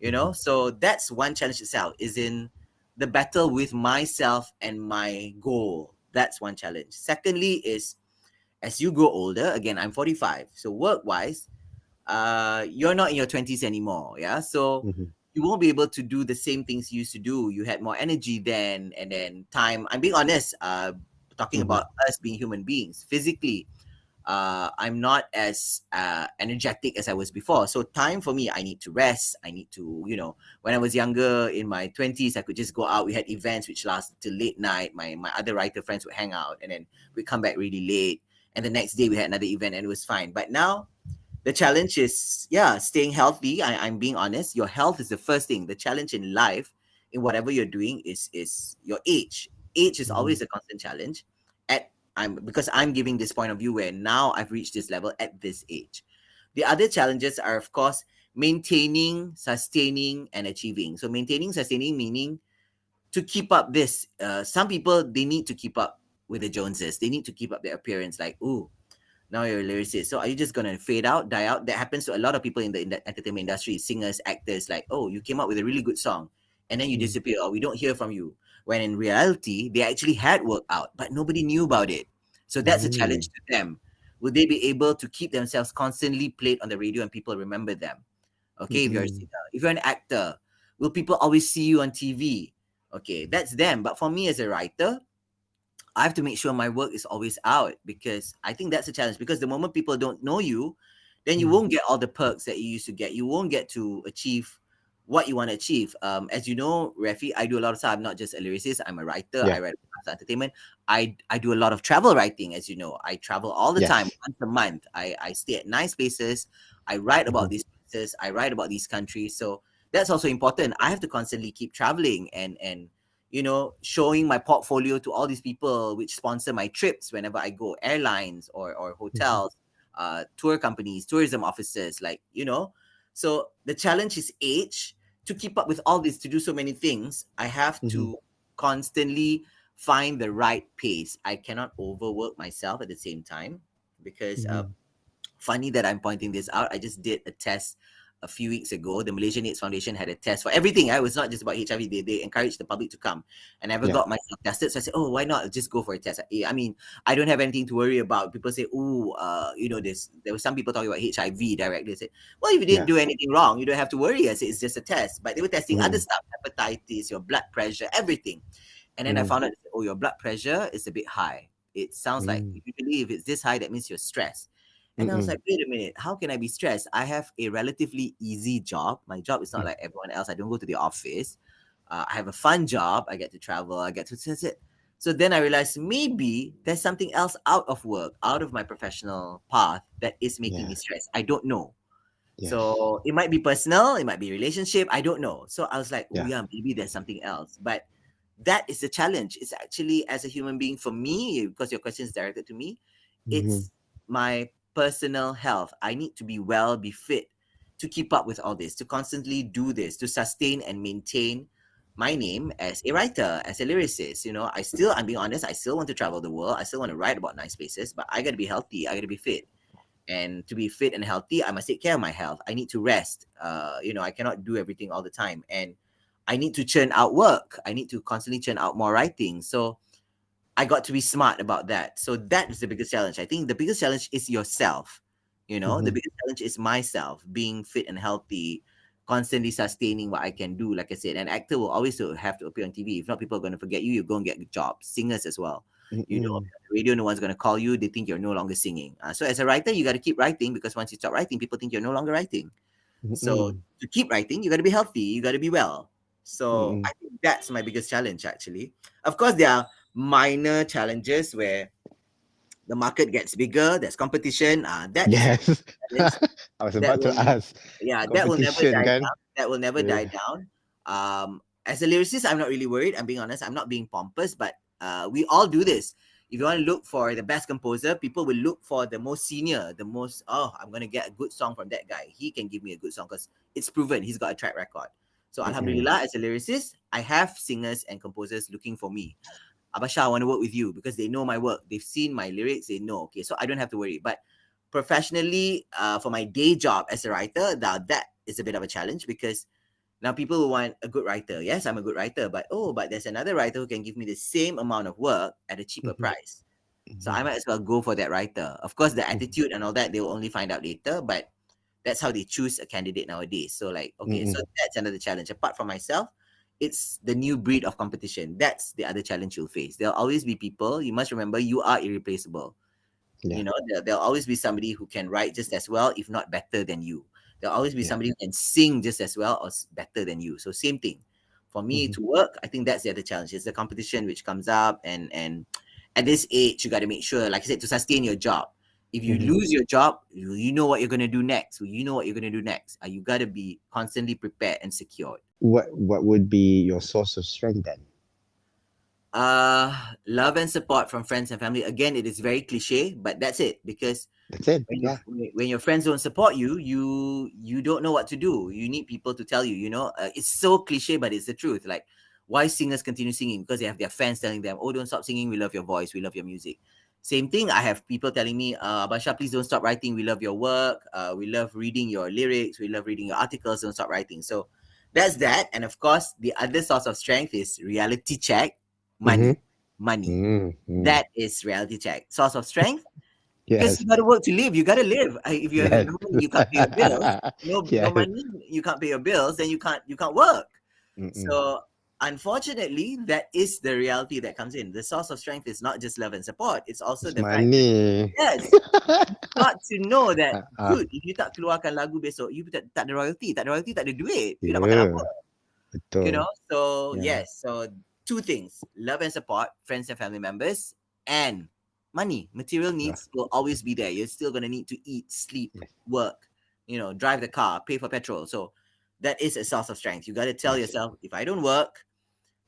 mhm, So that's one challenge itself, is in the battle with myself and my goal. That's one challenge. Secondly is, as you grow older, again, I'm 45. So work wise, you're not in your 20s anymore. Yeah. So mhm, you won't be able to do the same things you used to do. You had more energy then, and then time. I'm being honest, talking mhm, about us being human beings. Physically, I'm not as energetic as I was before. So time for me, I need to rest. I need to, when I was younger in my 20s, I could just go out. We had events which lasted till late night. My other writer friends would hang out, and then we'd come back really late. And the next day we had another event, and it was fine. But now the challenge is, yeah, staying healthy. I'm being honest. Your health is the first thing. The challenge in life, in whatever you're doing, is your age. Age is mhm, always a constant challenge. Because I'm giving this point of view where now I've reached this level at this age. The other challenges are, of course, maintaining, sustaining, and achieving. So maintaining, sustaining, meaning to keep up this. Some people, they need to keep up with the Joneses. They need to keep up their appearance. Like, ooh, now you're a lyricist. So are you just gonna fade out, die out? That happens to a lot of people in the entertainment industry, singers, actors. Like, oh, you came up with a really good song, and then you mhm, disappear, or we don't hear from you. When in reality, they actually had work out, but nobody knew about it. So that's a challenge mm, to them. Will they be able to keep themselves constantly played on the radio and people remember them? Okay, if you're a mm, singer, if you're an actor, will people always see you on TV? Okay, that's them. But for me as a writer, I have to make sure my work is always out, because I think that's a challenge. Because the moment people don't know you, then you mm. won't get all the perks that you used to get. You won't get to achieve what you want to achieve. As you know, Refi, I do a lot of stuff. I'm not just a lyricist. I'm a writer. I Yeah. write for entertainment. I do a lot of travel writing. As you know, I travel all the time, Yes. once a month. I stay at nice places. I write about Mhm, these places. I write about these countries. So that's also important. I have to constantly keep traveling and showing my portfolio to all these people which sponsor my trips whenever I go, airlines or mhm, hotels, tour companies, tourism offices, So the challenge is age. To keep up with all this, to do so many things, I have mhm, to constantly find the right pace. I cannot overwork myself at the same time, because mhm, funny that I'm pointing this out. I just did a test a few weeks ago, the Malaysian AIDS Foundation had a test for everything. It was not just about HIV. They encouraged the public to come. And I never got myself tested. So I said, oh, why not just go for a test? I mean, I don't have anything to worry about. People say, there were some people talking about HIV directly. They said, well, if you didn't do anything wrong, you don't have to worry. I said, it's just a test. But they were testing other stuff, hepatitis, your blood pressure, everything. And then I found out, oh, your blood pressure is a bit high. It sounds like, usually if it's this high, that means you're stressed. And I was like, wait a minute, how can I be stressed? I have a relatively easy job. My job is not like everyone else. I don't go to the office. I have a fun job. I get to travel. I get to sit. So then I realized maybe there's something else out of work, out of my professional path that is making me stressed. I don't know. So it might be personal. It might be relationship. I don't know. So I was like, maybe there's something else. But that is the challenge. It's actually, as a human being, for me, because your question is directed to me, it's my personal health. I need to be well, be fit to keep up with all this, to constantly do this, to sustain and maintain my name as a writer, as a lyricist. I'm being honest, I still want to travel the world. I still want to write about nice places, but I got to be healthy. I got to be fit. And to be fit and healthy, I must take care of my health. I need to rest. I cannot do everything all the time. And I need to churn out work. I need to constantly churn out more writing. So I got to be smart about that. So that is the biggest challenge. I think the biggest challenge is yourself. The biggest challenge is myself, being fit and healthy, constantly sustaining what I can do. Like I said, an actor will always have to appear on TV. If not, people are going to forget you. You're going to get jobs. Singers as well. Radio, no one's going to call you. They think you're no longer singing. So as a writer, you got to keep writing, because once you stop writing, people think you're no longer writing. So to keep writing, you got to be healthy. You got to be well. So I think that's my biggest challenge, actually. Of course, there are minor challenges where the market gets bigger, there's competition. I was about to ask. Yeah, that will never die down. That will never die down. As a lyricist, I'm not really worried. I'm being honest. I'm not being pompous, but we all do this. If you want to look for the best composer, people will look for the most senior, I'm going to get a good song from that guy. He can give me a good song because it's proven. He's got a track record. So alhamdulillah, as a lyricist, I have singers and composers looking for me. Abah Shah, I want to work with you, because they know my work. They've seen my lyrics. They know. Okay, so I don't have to worry. But professionally, for my day job as a writer, that is a bit of a challenge, because now people will want a good writer. Yes, I'm a good writer, but there's another writer who can give me the same amount of work at a cheaper price. So I might as well go for that writer. Of course, the attitude and all that, they will only find out later, but that's how they choose a candidate nowadays. So so that's another challenge. Apart from myself, it's the new breed of competition. That's the other challenge you'll face. There'll always be people. You must remember, you are irreplaceable. There'll always be somebody who can write just as well, if not better than you. There'll always be somebody who can sing just as well or better than you. So same thing. For me to work, I think that's the other challenge. It's the competition which comes up, and at this age, you got to make sure, like I said, to sustain your job. If you lose your job, you know what you're going to do next. You know what you're going to do next. You got to be constantly prepared and secured. What would be your source of strength then? Love and support from friends and family. Again, it is very cliche, but that's it. Because that's it. When your friends don't support you, you don't know what to do. You need people to tell you. It's so cliche, but it's the truth. Like, why singers continue singing? Because they have their fans telling them, "Oh, don't stop singing. We love your voice. We love your music." Same thing. I have people telling me, Abah Shah, please don't stop writing. We love your work. We love reading your lyrics. We love reading your articles. Don't stop writing. So that's that. And of course, the other source of strength is reality check. Money. That is reality check. Source of strength. Because you got to work to live. You got to live. If you have no money, you can't pay your bills. No money, you can't pay your bills. Then you can't work. So unfortunately, that is the reality that comes in. The source of strength is not just love and support. It's also the money. Fact that, got to know that, dude, if you tak keluarkan lagu besok, you tak ada royalty. Tak ada royalty, tak ada duit. You nak makan apa? Betul. So yes. So two things: love and support, friends and family members, and money. Material needs will always be there. You're still gonna need to eat, sleep, work, drive the car, pay for petrol. So that is a source of strength. You got to tell yourself, if I don't work,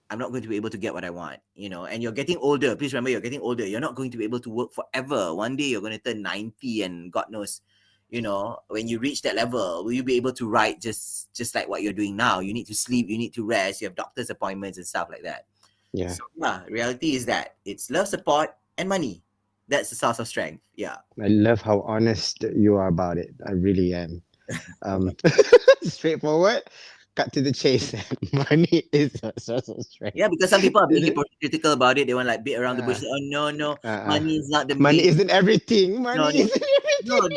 I'm not going to be able to get what I want, and you're getting older. Please remember, you're getting older. You're not going to be able to work forever. One day you're going to turn 90 and God knows, when you reach that level, will you be able to write just like what you're doing now? You need to sleep, you need to rest, you have doctor's appointments and stuff like that. Yeah. So reality is that it's love, support, and money. That's the source of strength. Yeah. I love how honest you are about it. I really am. straightforward. Cut to the chase. Money is your source of strength. Yeah, because some people are being Is it? hypocritical about it. They want to like beat around the bush. Uh, Oh no, no, uh, money is not the money main. isn't everything. No, Money no, isn't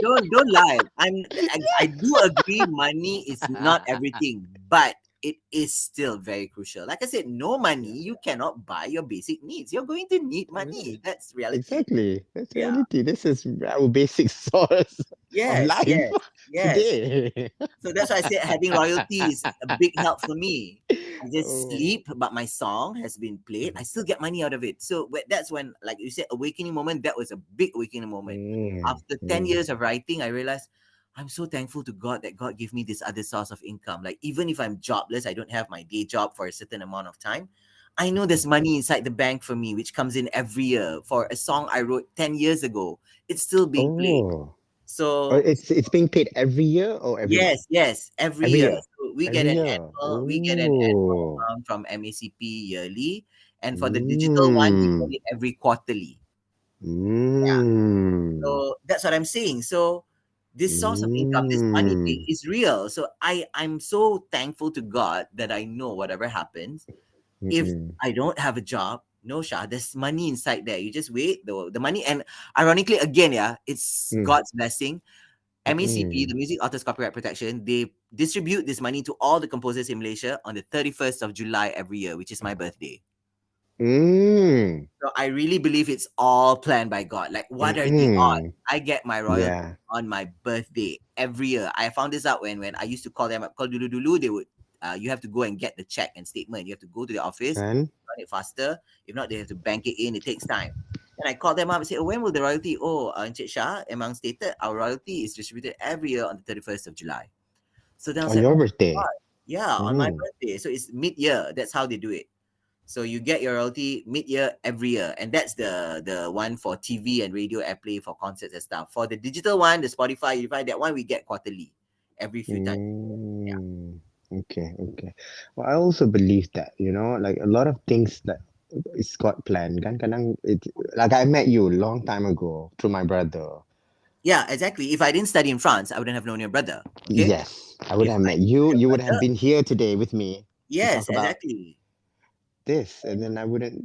no, don't lie. I do agree money is not everything. everything, but it is still very crucial. Like I said, no money, you cannot buy your basic needs. You're going to need Yeah, money. That's reality. exactly. That's Yeah. reality. This is our basic source of Yes, life yes, yes. today. So that's why I said having royalty is a big help for me. I just Oh. sleep, but my song has been played. I still get money out of it. So that's when, like you said, awakening moment. That was a big awakening moment. Mm, After 10 years of writing, I realized I'm so thankful to God that God gave me this other source of income. Like even if I'm jobless, I don't have my day job for a certain amount of time. I know there's money inside the bank for me, which comes in every year for a song I wrote 10 years ago. It's still being played. oh. Oh, So it's being paid every year or every month? yes, every Every year. year. So Every year. we get an annual Oh. amount from MACP yearly, and for the digital one, we Mm. get it every quarterly. Mm. So that's what I'm saying. So this source of income, this money thing Mm. is real. So I'm so thankful to God that I know whatever happens, if Mm-mm. I don't have a job, no Shah, there's money inside there. You just wait the money, and ironically again, yeah, it's Mm. God's blessing. MACP, Mm. the Music Artist Copyright Protection, they distribute this money to all the composers in Malaysia on the 31st of July every year, which is my birthday. Mm. So I really believe it's all planned by God. Like, what are the odds? Mm. I get my royalty Yeah. on my birthday every year. I found this out when I used to call them up, call Dulu Dulu, they would, you have to go and get the check and statement. You have to go to the office, Kan? run it faster. If not, they have to bank it in. It takes time. And I called them up and say, oh, when will the royalty? Oh, Encik Shah, among stated, our royalty is distributed every year on the 31st of July. So then I was On like, your oh, birthday. God. Yeah, on my Mm. birthday. So it's mid-year. That's how they do it. So you get your royalty mid-year every year, and that's the one for TV and radio airplay for concerts and stuff. For the digital one, the Spotify, that one we get quarterly, every few times. Yeah. Mm. Okay, okay. Well, I also believe that, like a lot of things that it's got planned. Kan kadang like I met you a long time ago through my brother. Yeah, exactly. If I didn't study in France, I wouldn't have known your brother. Okay. Yes, I would If have I met knew you. your You would have brother, been here today with me to yes, talk about exactly. this, and then I wouldn't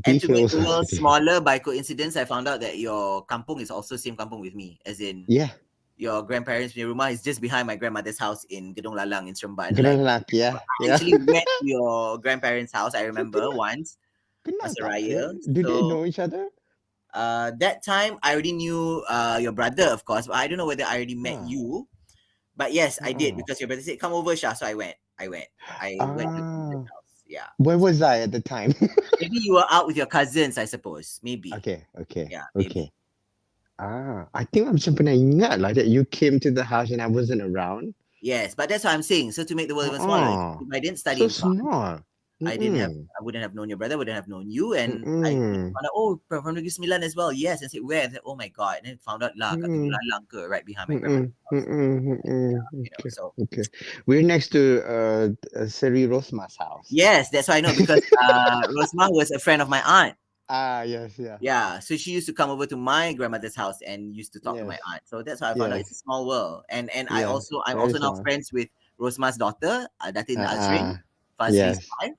And be to here make the also world today. smaller, by coincidence, I found out that your kampung is also same kampung with me, as in Yeah, your grandparents' rumah is just behind my grandmother's house in Gedong Lalang in Seremban. Like, kenal lelaki, yeah, I yeah. actually went to your grandparents' house. I remember once, Kenal masa tak? raya. Do they So know each other? that time I already knew your brother, of course, but I don't know whether I already met Ah, you. But yes, I did ah, because your brother said, "Come over, Shah." So I went. I went to his ah. house. Yeah. Where So was I at the time? maybe you were out with your cousins, I suppose. Maybe. Okay, okay, Yeah, okay. maybe. I think macam pernah ingat lah that you came to the house and I wasn't around. Yes, but that's what I'm saying. So to make the world even smaller, Oh, if I didn't study so in France, small. Mm-mm. I wouldn't have known your brother, wouldn't have known you, and I Mm-mm. found out, oh, from Negeri Sembilan as well. Yes, and said where? I said, oh my god, and then found out lah, kat Mm-mm. Tegulalang ke, right behind my Mm-mm. grandmother's house. Mm-mm. Mm-mm. You know, Okay, so okay. We're next to Seri Rosma's house. yes, that's why I know because Rosma was a friend of my aunt. Ah, yes, yeah. Yeah, so she used to come over to my grandmother's house and used to talk to Yes, my aunt. So that's how I found out it's a yes, small world. And yes. I'm Very also now small. friends with Rosma's daughter, Datin Ah, Azrin, Fazli's yes. wife.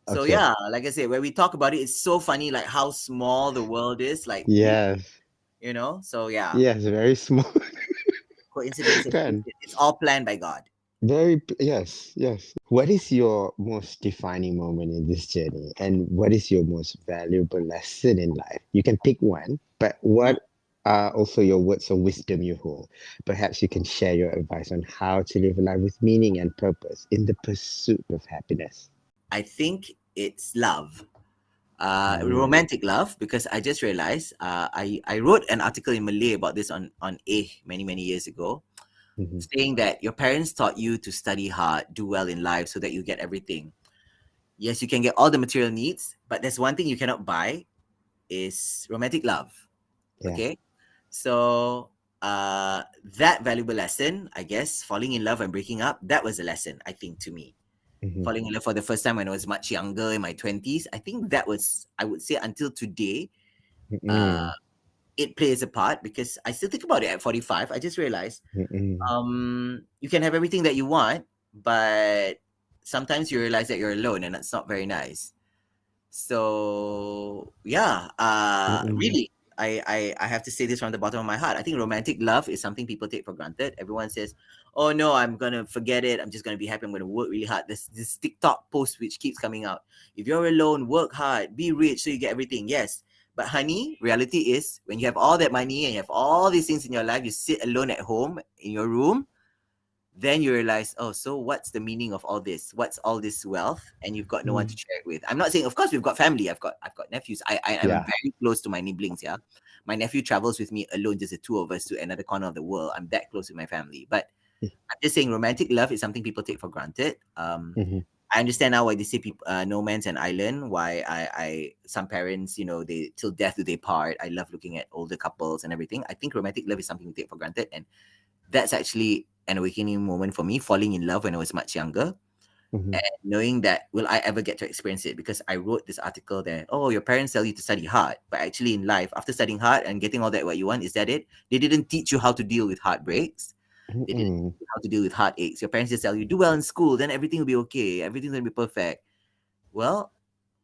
So Okay. yeah, like I said, when we talk about it, it's so funny, like how small the world is. Like Yes. So yeah, Yes, very small. coincidences. Kan? It's all planned by God. Yes, yes. What is your most defining moment in this journey? And what is your most valuable lesson in life? You can pick one, but Mhm. what are also your words of wisdom you hold? Perhaps you can share your advice on how to live a life with meaning and purpose in the pursuit of happiness. I think it's love. Mm, Romantic love, because I just realized I wrote an article in Malay about this on many years ago, mhm, saying that your parents taught you to study hard, do well in life so that you get everything. Yes, you can get all the material needs, but there's one thing you cannot buy is romantic love. yeah. Okay? So that valuable lesson, I guess, falling in love and breaking up, that was a lesson, I think, to me. Mhm, Falling in love for the first time when I was much younger in my 20s. I think that was, I would say, until today, mm, it plays a part because I still think about it at 45. I just realized mm, you can have everything that you want, but sometimes you realize that you're alone, and that's not very nice. So yeah, Mm-mm. really, I have to say this from the bottom of my heart. I think romantic love is something people take for granted. Everyone says, "Oh no, I'm gonna forget it. I'm just gonna be happy. I'm gonna work really hard." This TikTok post which keeps coming out. If you're alone, work hard, be rich, so you get everything. Yes, but honey, reality is when you have all that money and you have all these things in your life, you sit alone at home in your room, then you realize, oh, so what's the meaning of all this? What's all this wealth? And you've got no one to Mm. share it with. I'm not saying, of course, we've got family. I've got nephews. I am Yeah. very close to my nibblings. Yeah, my nephew travels with me alone, just the two of us to another corner of the world. I'm that close with my family. But I'm just saying, romantic love is something people take for granted. Mm-hmm. I understand now why they say people, no man's an island. Why some parents, they till death do they part. I love looking at older couples and everything. I think romantic love is something we take for granted, and that's actually an awakening moment for me, falling in love when I was much younger, Mm-hmm. and knowing that will I ever get to experience it? Because I wrote this article that, oh, your parents tell you to study hard, but actually in life, after studying hard and getting all that what you want, is that it? They didn't teach you how to deal with heartbreaks. They didn't Mm-mm. teach you how to deal with heartaches. Your parents just tell you do well in school, then everything will be okay. Everything's gonna be perfect. Well,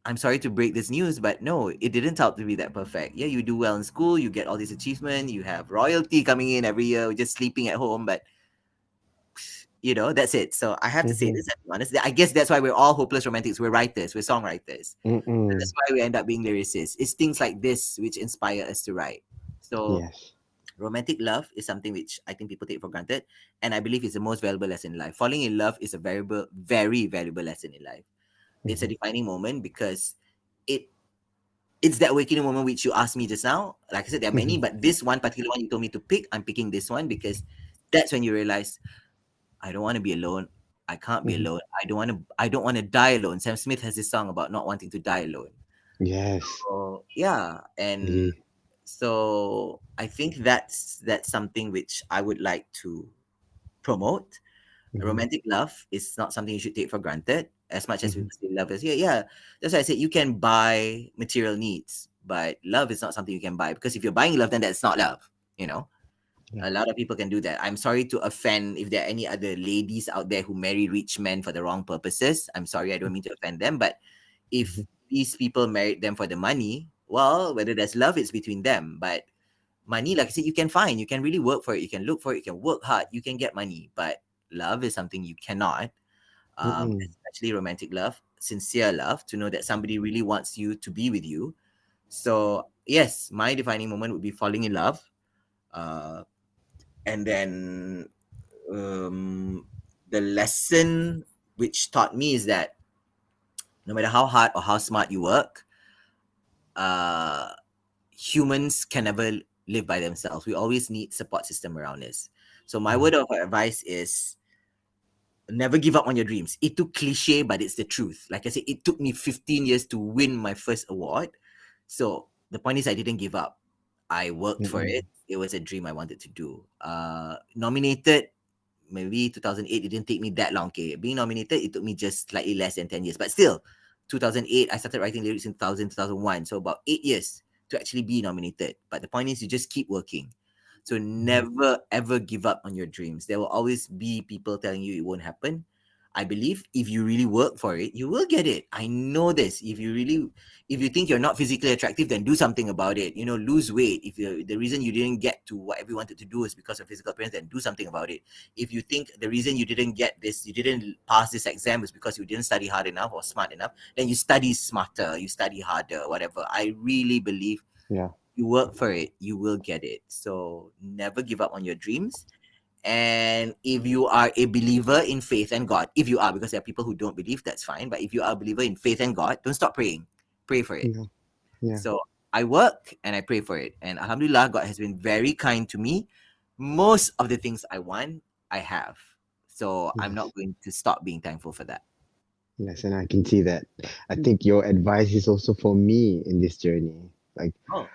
I'm sorry to break this news, but no, it didn't help to be that perfect. Yeah, you do well in school, you get all this achievement, you have royalty coming in every year, just sleeping at home, but that's it. So I have to say Mm-hmm. this, and be honest. I guess that's why we're all hopeless romantics. We're writers, we're songwriters. And Mm-mm. that's why we end up being lyricists. It's things like this which inspire us to write. So Yes. romantic love is something which I think people take for granted, and I believe it's the most valuable lesson in life. Falling in love is a very valuable lesson in life. It's a Mm-hmm. defining moment because it it's that awakening moment which you asked me just now. Like I said, there are many, Mm-hmm. but this one particular one you told me to pick, I'm picking this one because that's when you realize I don't want to be alone. I can't be Mm-hmm. alone. I don't want to die alone. Sam Smith has this song about not wanting to die alone. Yes. So yeah, and Yeah. so I think that's something which I would like to promote. Mm-hmm. Romantic love is not something you should take for granted. As much as Mm-hmm. people say love is, yeah, yeah. That's why I said you can buy material needs, but love is not something you can buy, because if you're buying love, then that's not love. You know, Yeah. a lot of people can do that. I'm sorry to offend if there are any other ladies out there who marry rich men for the wrong purposes. I'm sorry, I don't mean to offend them, but Mm-hmm. if these people married them for the money, well, whether there's love, it's between them. But money, like I said, you can find, you can really work for it, you can look for it, you can work hard, you can get money. But love is something you cannot. Mm-mm. Especially romantic love, sincere love, to know that somebody really wants you to be with you. So yes, my defining moment would be falling in love. Uh, and then the lesson which taught me is that no matter how hard or how smart you work, uh, humans can never live by themselves. We always need support system around us. So my Mm-hmm. word of advice is never give up on your dreams. It took cliche, but it's the truth. Like I said, it took me 15 years to win my first award. So the point is, I didn't give up. I worked for Mm-mm. it. It was a dream I wanted to do. Nominated, maybe 2008. It didn't take me that long. Okay, being nominated, it took me just slightly less than 10 years. But still, 2008, I started writing lyrics in 2001. So about 8 years to actually be nominated. But the point is, you just keep working. So Mm-hmm. never ever give up on your dreams. There will always be people telling you it won't happen. I believe if you really work for it, you will get it. I know this. If you think you're not physically attractive, then do something about it. Lose weight. If the reason you didn't get to whatever you wanted to do is because of physical appearance, then do something about it. If you think the reason you didn't get this, you didn't pass this exam is because you didn't study hard enough or smart enough, then you study smarter, you study harder, whatever. I really believe Yeah. you work for it, you will get it. So never give up on your dreams. And if you are a believer in faith and God, if you are, because there are people who don't believe, that's fine. But if you are a believer in faith and God, don't stop praying. Pray for it. Yeah. Yeah. So I work and I pray for it. And Alhamdulillah, God has been very kind to me. Most of the things I want, I have. So I'm Yes. not going to stop being thankful for that. Yes, and I can see that. I think your advice is also for me in this journey. Like, Oh,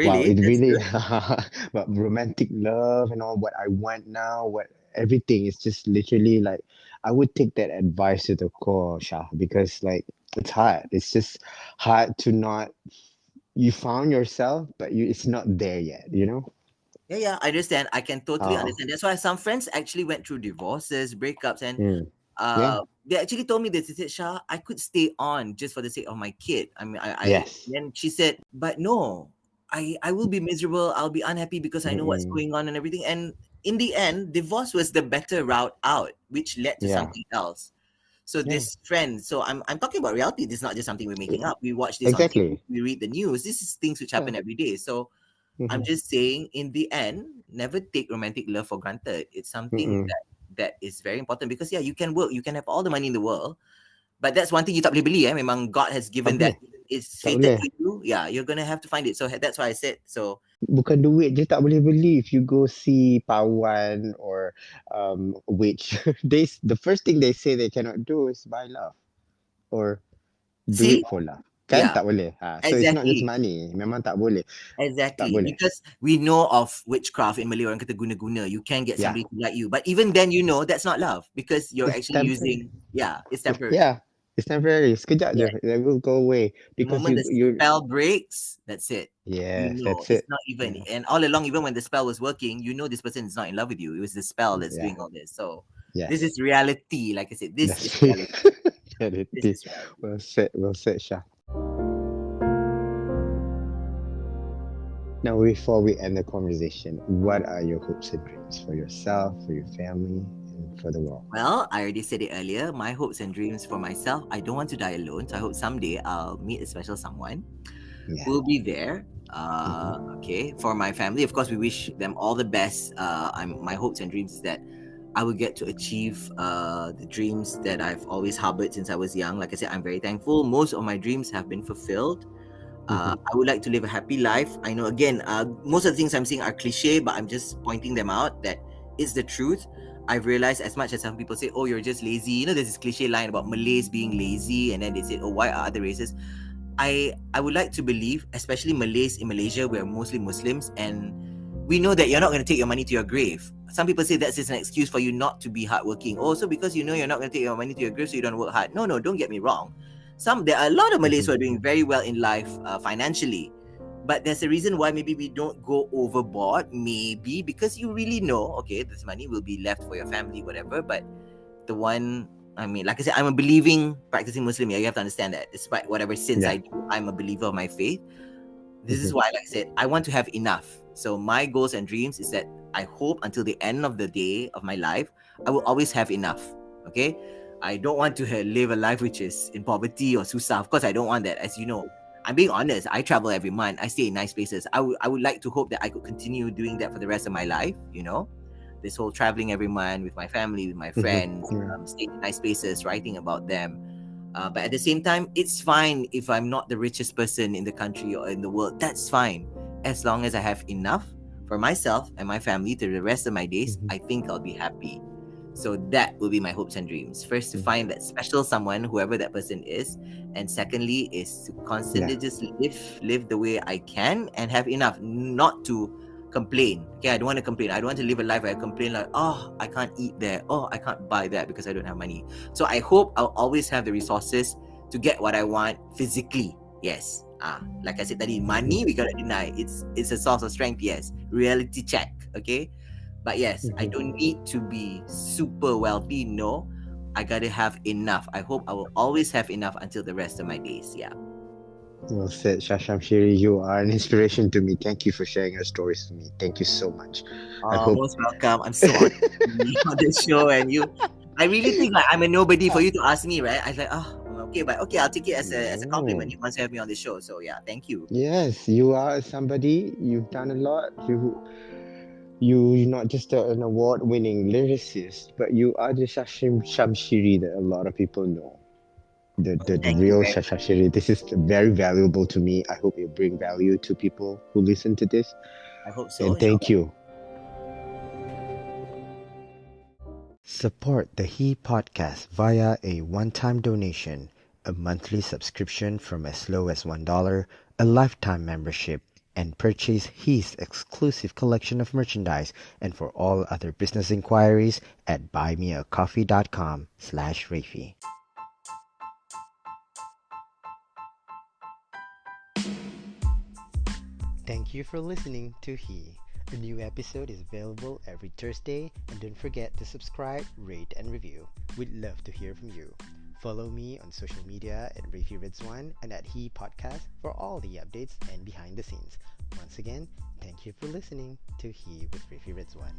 wow, really? it That's really, good. but romantic love and all what I want now, what everything is just literally like, I would take that advice to the core, Shah, because like it's hard. It's just hard to not, you found yourself, but it's not there yet, you know? Yeah, yeah, I understand. I can totally Oh, understand. That's why some friends actually went through divorces, breakups, and mm, Yeah. They actually told me this. They said, Shah, I could stay on just for the sake of my kid. I mean, Yes. then she said, but no, I will be miserable. I'll be unhappy because I know what's Mm-mm. going on and everything. And in the end, divorce was the better route out, which led to Yeah. something else. So Yeah. this friend, so I'm talking about reality. This is not just something we're making up. We watch this on TV, Exactly. we read the news. This is things which Yeah. happen every day. So I'm Mm-hmm. just saying, in the end, never take romantic love for granted. It's something Mm-mm. that is very important because yeah, you can work, you can have all the money in the world, but that's one thing you tak boleh beli. Memang God has Tak given that. boleh. It's Tak fated boleh. to you. Yeah, you're gonna have to find it. So that's why I said so. Bukan duit je tak boleh beli. If you go see pawan or witch, the first thing they say they cannot do is buy love or do See, it for love. Kan yeah, tak boleh. So it's not just exactly. money. Memang tak boleh. Tak Exactly, boleh. because we know of witchcraft in Malay orang kata guna-guna. You can get Yeah. somebody to like you, but even then, you know that's not love because you're It's actually temporary. using. Yeah, it's temporary. Yeah. It's temporary. Sekejap Yeah, je. It will go away the because moment the you spell breaks, that's it. You yes, know, that's it's it. not even. Yeah. And all along, even when the spell was working, you know this person is not in love with you. It was the spell that's Yeah. doing all this. So this Yes. is reality. Like I said, this is That's reality. This reality. is reality. Well said. Well said, Shah. Now, before we end the conversation, what are your hopes and dreams for yourself, for your family, and for the world? Well, I already said it earlier. My hopes and dreams for myself. I don't want to die alone. So I hope someday I'll meet a special someone Yeah. who will be there. Mhm. Okay. For my family, of course, we wish them all the best. My hopes and dreams is that I will get to achieve the dreams that I've always harbored since I was young. Like I said, I'm very thankful. Most of my dreams have been fulfilled. Mhm. I would like to live a happy life. I know, again, most of the things I'm saying are cliche, but I'm just pointing them out that it's the truth. I've realized, as much as some people say, oh, you're just lazy. You know, there's this cliche line about Malays being lazy, and then they say, oh, why are other races? I would like to believe, especially Malays in Malaysia, we're mostly Muslims, and we know that you're not going to take your money to your grave. Some people say that's just an excuse for you not to be hardworking. Also, because you know you're not going to take your money to your grave, so you don't work hard. No, no, don't get me wrong. There are a lot of Malays who are doing very well in life financially, but there's a reason why maybe we don't go overboard. Maybe because you really know, okay, this money will be left for your family, whatever. But the one, I mean, like I said, I'm a believing, practicing Muslim. Yeah, you have to understand that. Despite whatever sins Yeah. I do, I'm a believer of my faith. This is Mhm. why, like I said, I want to have enough. So my goals and dreams is that I hope until the end of the day of my life, I will always have enough. Okay, I don't want to live a life which is in poverty or susah. Of course, I don't want that. As you know, I'm being honest. I travel every month. I stay in nice places. I would like to hope that I could continue doing that for the rest of my life. You know, this whole traveling every month with my family, with my Mhm. friends, Yeah. staying in nice places, writing about them. But at the same time, it's fine if I'm not the richest person in the country or in the world. That's fine. As long as I have enough for myself and my family to the rest of my days, Mhm. I think I'll be happy. So that will be my hopes and dreams. First, to Mhm. find that special someone, whoever that person is. And secondly, is to Yeah. constantly just live the way I can and have enough, not to complain. Okay, I don't want to complain. I don't want to live a life where I complain like, oh, I can't eat there. Oh, I can't buy that because I don't have money. So I hope I'll always have the resources to get what I want physically. Yes. Like I said tadi, money we cannot deny. It's a source of strength. Yes. Reality check. Okay. But yes, I Mhm. don't need to be super wealthy. No. I gotta have enough. I hope I will always have enough until the rest of my days. Yeah. Well said, Shah Shamshiri. You are an inspiration to me. Thank you for sharing your stories with me. Thank you so much. I hope. Most welcome. I'm so honored to be on this show, and you. I really think like I'm a nobody for you to ask me, right? I was like, oh, okay, but okay, I'll take it as a compliment. No. You once have me on the show, so yeah, thank you. Yes, you are somebody. You've done a lot. You're not just an award-winning lyricist, but you are the Shamshiri that a lot of people know. The Thank you real very much. Shashashiri. This is very valuable to me. I hope it bring value to people who listen to this. I hope so. And thank Inshallah. you. Support the He podcast via a one-time donation, a monthly subscription from as low as $1, a lifetime membership, and purchase He's exclusive collection of merchandise. And for all other business inquiries at buymeacoffee.com/Rafi. Thank you for listening to He, A new episode is available every Thursday, and don't forget to subscribe, rate, and review. We'd love to hear from you. Follow me on social media at Rafi Rizwan and at He Podcast for all the updates and behind the scenes. Once again, thank you for listening to He with Rafi Rizwan.